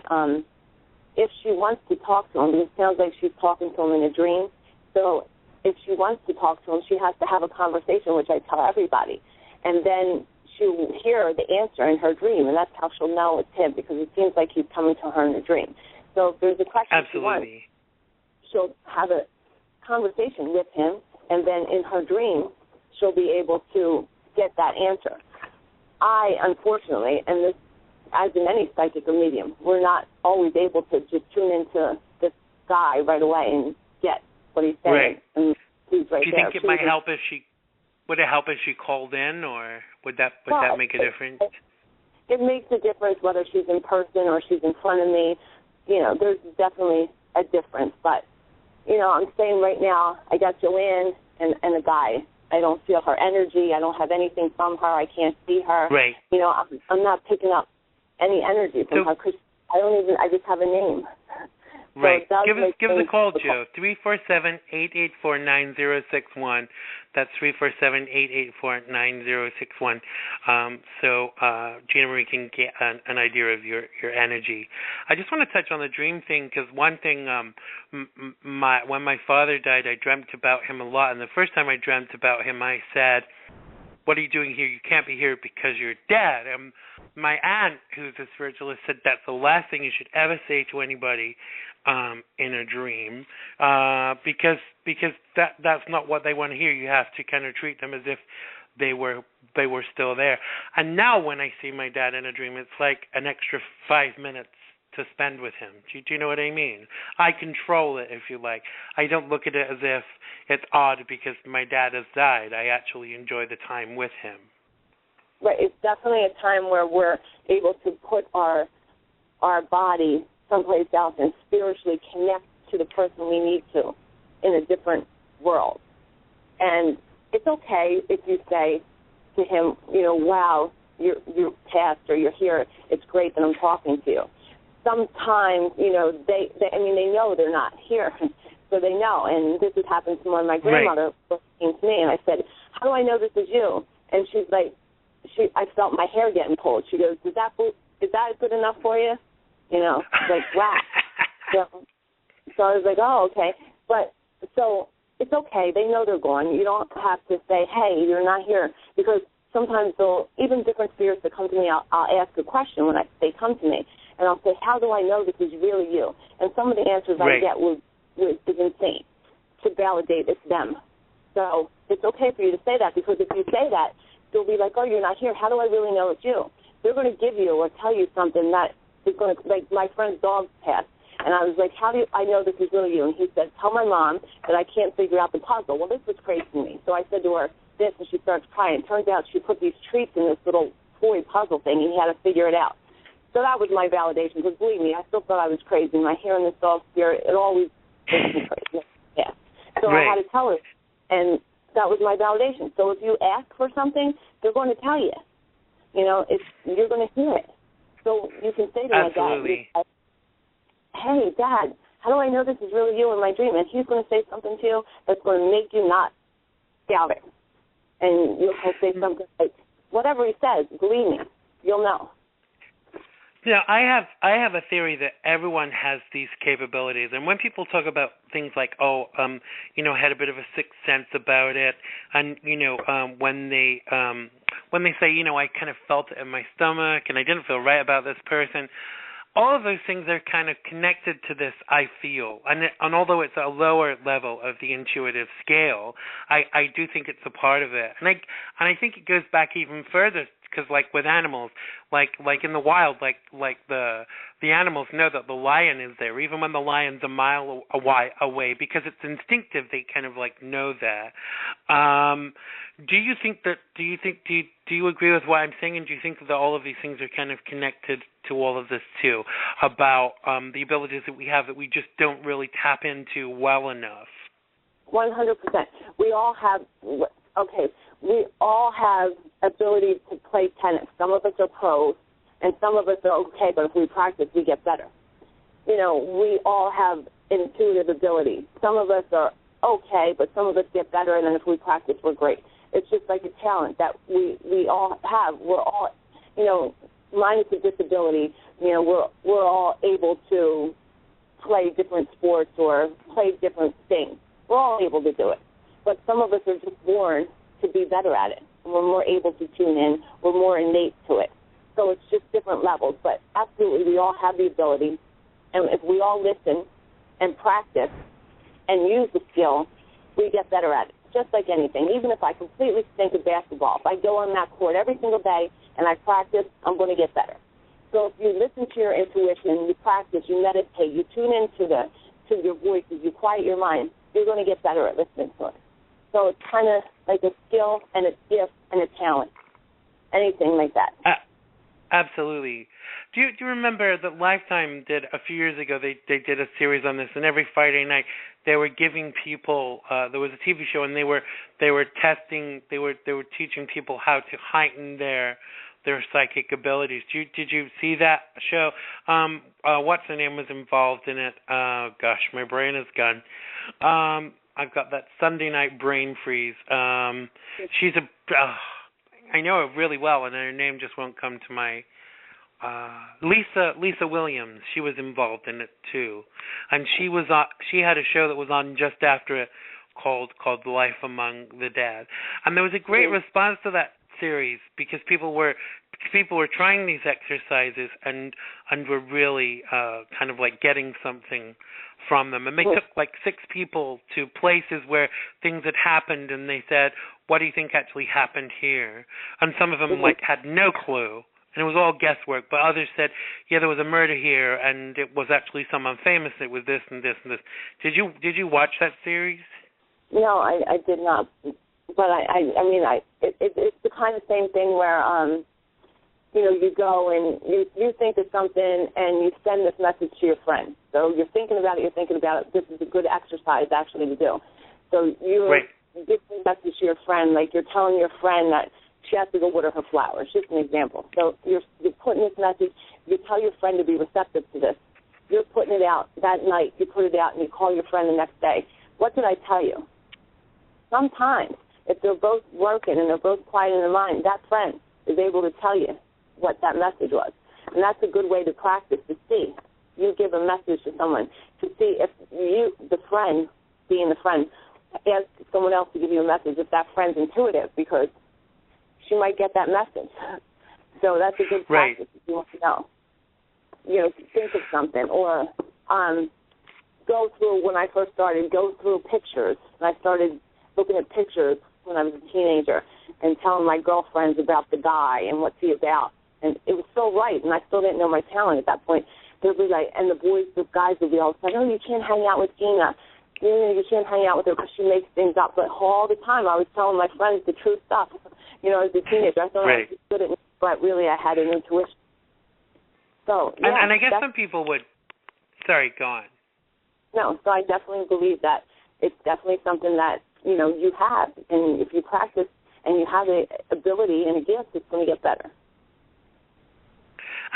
S3: if she wants to talk to him, because it sounds like she's talking to him in a dream, so if she wants to talk to him, she has to have a conversation, which I tell everybody. And then she'll hear the answer in her dream, and that's how she'll know it's him, because it seems like he's coming to her in a dream. So if there's a question she wants, she'll have a conversation with him, and then in her dream, she'll be able to get that answer. I, unfortunately, and this, as in any psychic or medium, we're not always able to just tune into this guy right away and get what he's saying.
S1: Right.
S3: And he's right there.
S1: Do you think it might help if she, would it help if she called in, or would that make a difference?
S3: It makes a difference whether she's in person or she's in front of me. You know, there's definitely a difference. But, you know, I'm saying right now, I got Joanne and a guy. I don't feel her energy. I don't have anything from her. I can't see her.
S1: Right.
S3: You know, I'm not picking up any energy from her, because I just have a name.
S1: Right.
S3: So
S1: give us a call, Joe. 347-884-9061. That's 347-884-9061. So Gina Marie can get an idea of your energy. I just want to touch on the dream thing, because one thing, when my father died, I dreamt about him a lot. And the first time I dreamt about him, I said, "What are you doing here? You can't be here because you're dead." My aunt, who's a spiritualist, said that's the last thing you should ever say to anybody in a dream, because that's not what they want to hear. You have to kind of treat them as if they were still there. And now when I see my dad in a dream, it's like an extra 5 minutes to spend with him. Do you know what I mean? I control it, if you like. I don't look at it as if it's odd because my dad has died. I actually enjoy the time with him.
S3: Right. It's definitely a time where we're able to put our body someplace else and spiritually connect to the person we need to in a different world. And it's okay if you say to him, you know, "Wow, you're passed," or "You're here. It's great that I'm talking to you." Sometimes, you know, they know they're not here, so they know. And this has happened to my grandmother came to me, and I said, "How do I know this is you?" And she's like, I felt my hair getting pulled. She goes, is that good enough for you? You know, like, wow. So I was like, oh, okay. But so it's okay. They know they're gone. You don't have to say, "Hey, you're not here," because sometimes even different spirits that come to me, I'll ask a question when they come to me, and I'll say, "How do I know this is really you?" And some of the answers I get is insane to validate it's them. So it's okay for you to say that, because if you say that, they'll be like, "Oh, you're not here. How do I really know it's you?" They're going to give you or tell you something that is going to, like my friend's dog passed, and I was like, "How do I know this is really you?" And he said, "Tell my mom that I can't figure out the puzzle." Well, this was crazy to me. So I said to her this, and she starts crying. It turns out she put these treats in this little toy puzzle thing, and he had to figure it out. So that was my validation, because believe me, I still thought I was crazy. My hearing this dog spirit, it always makes me crazy. Yeah. So I had to tell her, and that was my validation. So if you ask for something, they're going to tell you. You know, you're going to hear it. So you can say to my dad, "Hey, Dad, how do I know this is really you in my dream?" And he's going to say something to you that's going to make you not doubt it. And you'll say something like, whatever he says, believe me, you'll know.
S1: Yeah, I have a theory that everyone has these capabilities, and when people talk about things like, had a bit of a sixth sense about it, and when they say, I kind of felt it in my stomach, and I didn't feel right about this person, all of those things are kind of connected to this I feel, and although it's a lower level of the intuitive scale, I do think it's a part of it, and I think it goes back even further. Because, like with animals, like in the wild, like the animals know that the lion is there, even when the lion's a mile away, because it's instinctive. They kind of like know that. Do you agree with what I'm saying, and do you think that all of these things are kind of connected to all of this too, about the abilities that we have that we just don't really tap into well enough?
S3: 100%. We all have. We all have ability to play tennis. Some of us are pros, and some of us are okay, but if we practice, we get better. We all have intuitive ability. Some of us are okay, but some of us get better, and then if we practice, we're great. It's just like a talent that we all have. We're all, minus a disability, we're all able to play different sports or play different things. We're all able to do it. But some of us are just born to be better at it. and we're more able to tune in. We're more innate to it. So it's just different levels. But absolutely, we all have the ability. And if we all listen and practice and use the skill, we get better at it, just like anything. Even if I completely stink at basketball, if I go on that court every single day and I practice, I'm going to get better. So if you listen to your intuition, you practice, you meditate, you tune into your voices, you quiet your mind, you're going to get better at listening to it. So it's kind of like a skill and a gift and a talent, anything like that.
S1: Absolutely. Do you remember that Lifetime did a few years ago? They did a series on this, and every Friday night they were giving people. There was a TV show, and they were testing. They were teaching people how to heighten their psychic abilities. Did you see that show? What's her name was involved in it? Gosh, my brain is gone. I've got that Sunday night brain freeze. She's I know her really well, and her name just won't come to my. Lisa Williams. She was involved in it too, and she had a show that was on just after it called Life Among the Dead, and there was a great response to that series because people were trying these exercises and were really kind of like getting something from them. And they took like 6 people to places where things had happened, and they said, what do you think actually happened here? And some of them like had no clue, and it was all guesswork. But others said, yeah, there was a murder here, and it was actually someone famous. It was this and this and this. Did you watch that series?
S3: No, I did not. But it's the kind of same thing where you go and you think of something and you send this message to your friend. So you're thinking about it. This is a good exercise actually to do. So you give the message to your friend, like you're telling your friend that she has to go water her flowers. Just an example. So you're putting this message. You tell your friend to be receptive to this. You're putting it out that night. You put it out and you call your friend the next day. What did I tell you? Sometimes, if they're both working and they're both quiet in their mind, that friend is able to tell you what that message was. And that's a good way to practice, to see. You give a message to someone to see if you, the friend, being the friend, ask someone else to give you a message if that friend's intuitive, because she might get that message. So that's a good practice if you want to know. Think of something, or go through, when I first started, go through pictures. And I started looking at pictures when I was a teenager and telling my girlfriends about the guy and what's he about. And it was so right, and I still didn't know my talent at that point. They'd be like, and the guys would be all like, oh, you can't hang out with Gina. You can't hang out with her because she makes things up. But all the time I was telling my friends the true stuff. As a teenager, I thought I was good at it, but really I had an intuition. So, yeah. And
S1: I guess some people would. Sorry, go on.
S3: No, so I definitely believe that it's definitely something that, you have. And if you practice and you have the ability and a gift, it's going to get better.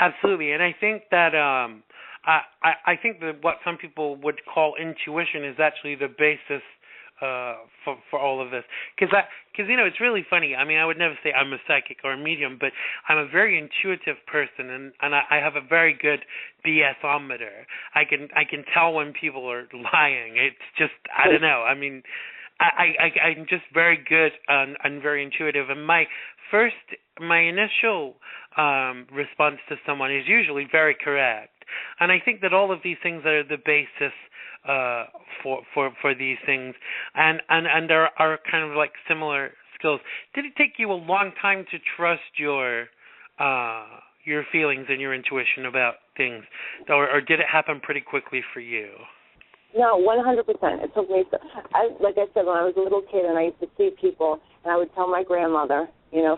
S1: Absolutely. And I think that I think that what some people would call intuition is actually the basis for all of this. Because it's really funny. I mean, I would never say I'm a psychic or a medium, but I'm a very intuitive person, and I have a very good BS-ometer. I can tell when people are lying. It's just, I don't know. I mean, I'm just very good and very intuitive. And my initial response to someone is usually very correct. And I think that all of these things are the basis for these things, and there are kind of like similar skills. Did it take you a long time to trust your feelings and your intuition about things, or did it happen pretty quickly for you?
S3: No, 100%. It took me. Like I said, when I was a little kid, and I used to see people, and I would tell my grandmother,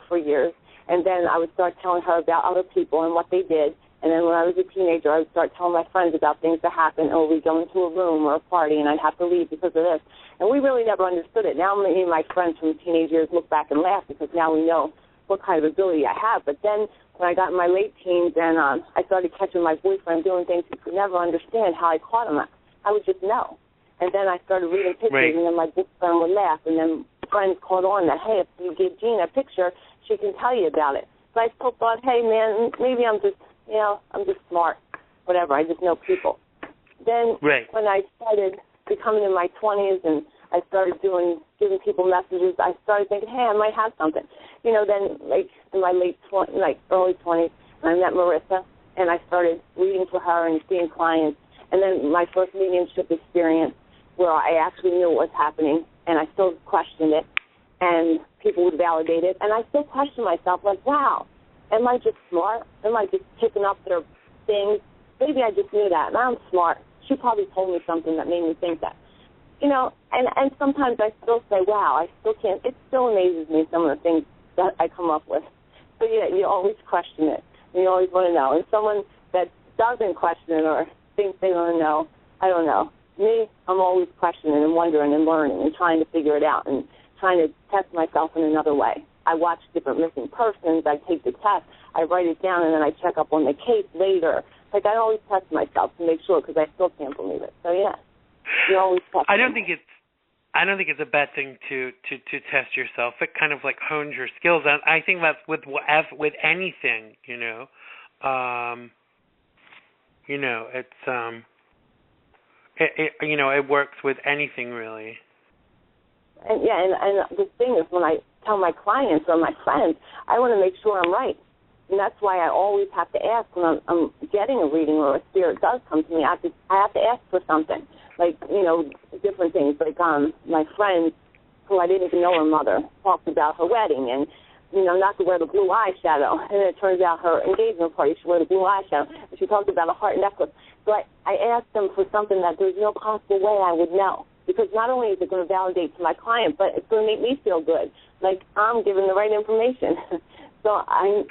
S3: for years, and then I would start telling her about other people and what they did. And then when I was a teenager, I would start telling my friends about things that happened. Oh, we'd go into a room or a party, and I'd have to leave because of this. And we really never understood it. Now me and my friends from teenage years look back and laugh because now we know what kind of ability I have. But then when I got in my late teens and I started catching my boyfriend doing things he could never understand how I caught him, I would just know. And then I started reading pictures, and then my boyfriend would laugh. And then friends caught on that, hey, if you give Gina a picture, she can tell you about it. So I still thought, hey, man, maybe I'm just smart, whatever. I just know people. Then when I started becoming in my 20s and I started giving people messages. I started thinking, hey, I might have something. You know, then like in my early 20s, I met Marissa, and I started reading for her and seeing clients. And then my first mediumship experience where I actually knew what was happening, and I still questioned it, and people would validate it. And I still question myself, like, wow, am I just smart? Am I just picking up their things? Maybe I just knew that, and I'm smart. She probably told me something that made me think that. You know, and sometimes I still say, wow, I still can't. It still amazes me, some of the things that I come up with. So, yeah, you always question it, and you always want to know. And someone that doesn't question it or thinks they don't know, I don't know. Me, I'm always questioning and wondering and learning and trying to figure it out and trying to test myself in another way. I watch different missing persons. I take the test. I write it down, and then I check up on the case later. Like, I always test myself to make sure because I still can't believe it. So, yeah. You always test
S1: I don't think it's a bad thing to test yourself. It kind of like hones your skills, and I think that's with anything, you know. You know, it's you know, it works with anything really.
S3: And yeah, and the thing is, when I tell my clients or my friends, I want to make sure I'm right. And that's why I always have to ask when I'm getting a reading or a spirit does come to me. I have to ask for something, like, you know, different things. Like my friend, who I didn't even know her mother, talked about her wedding and, you know, not to wear the blue eyeshadow. And it turns out her engagement party, she wore the blue eyeshadow. And she talked about a heart necklace. So I asked them for something that there's no possible way I would know. Because not only is it going to validate to my client, but it's going to make me feel good. Like I'm giving the right information. So I need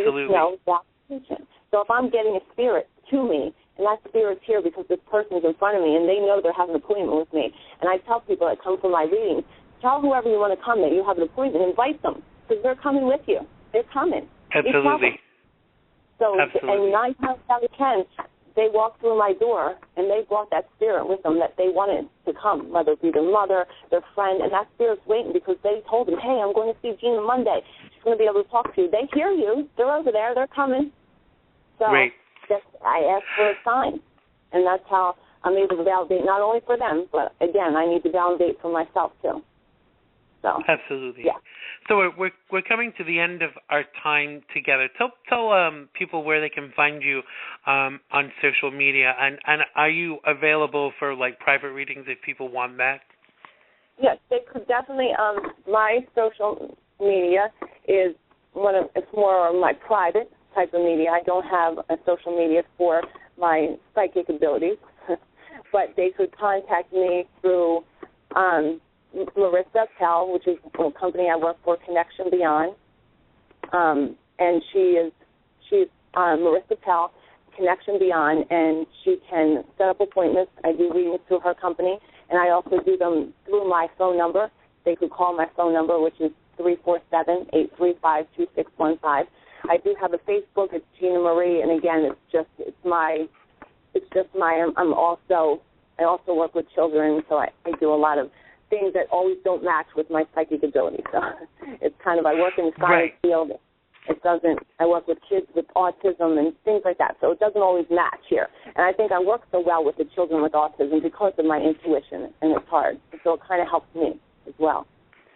S3: to know validation. So if I'm getting a spirit to me, and that spirit's here because this person's in front of me, and they know they're having an appointment with me, and I tell people that come for my readings, tell whoever you want to come that you have an appointment, invite them, because they're coming with you. They're coming.
S1: Absolutely.
S3: So,
S1: absolutely.
S3: And 9 times out of 10, they walk through my door, and they brought that spirit with them that they wanted to come, whether it be their mother, their friend, and that spirit's waiting because they told them, hey, I'm going to see Gina Monday. She's going to be able to talk to you. They hear you. They're over there. They're coming. So I ask for a sign, and that's how I'm able to validate not only for them, but, again, I need to validate for myself, too. So,
S1: absolutely.
S3: Yeah.
S1: So we're coming to the end of our time together. Tell people where they can find you on social media, and are you available for like private readings if people want that?
S3: Yes, they could definitely. My social media is it's more my private type of media. I don't have a social media for my psychic abilities, but they could contact me through Marissa Pell, which is a company I work for, Connection Beyond, and she's Marissa Pell, Connection Beyond, and she can set up appointments. I do readings through her company, and I also do them through my phone number. They could call my phone number, which is 347-835-2615. I do have a Facebook. It's Gina Marie, and again, I also work with children, so I do a lot of things that always don't match with my psychic ability. So it's kind of, I work in the science field. I work with kids with autism and things like that. So it doesn't always match here. And I think I work so well with the children with autism because of my intuition, and it's hard. So it kind of helps me as well.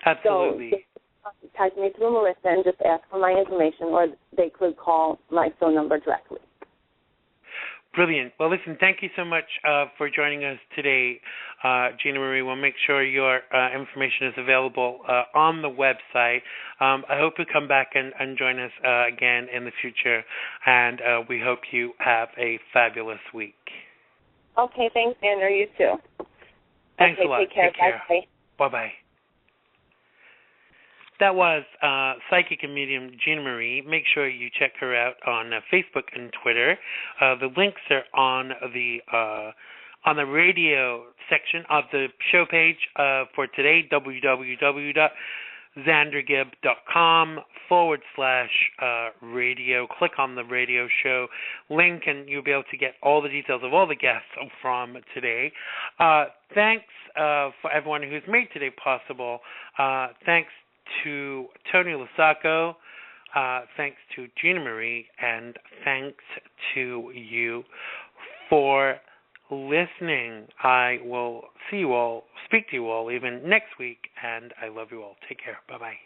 S1: Absolutely.
S3: So just type me through Melissa and just ask for my information, or they could call my phone number directly.
S1: Brilliant. Well, listen, thank you so much for joining us today, Gina Marie. We'll make sure your information is available on the website. I hope you come back and join us again in the future, and we hope you have a fabulous week.
S3: Okay, thanks, Xander. You too.
S1: Thanks a lot.
S3: Take care. Bye.
S1: Bye-bye. That was psychic and medium Gina Marie. Make sure you check her out on Facebook and Twitter. The links are on the radio section of the show page for today, www.xandergibb.com/radio. Click on the radio show link, and you'll be able to get all the details of all the guests from today. Thanks for everyone who's made today possible. Thanks to Tony Losacco, thanks to Gina Marie, and thanks to you for listening. I will see you all, speak to you all even next week, and I love you all. Take care. Bye-bye.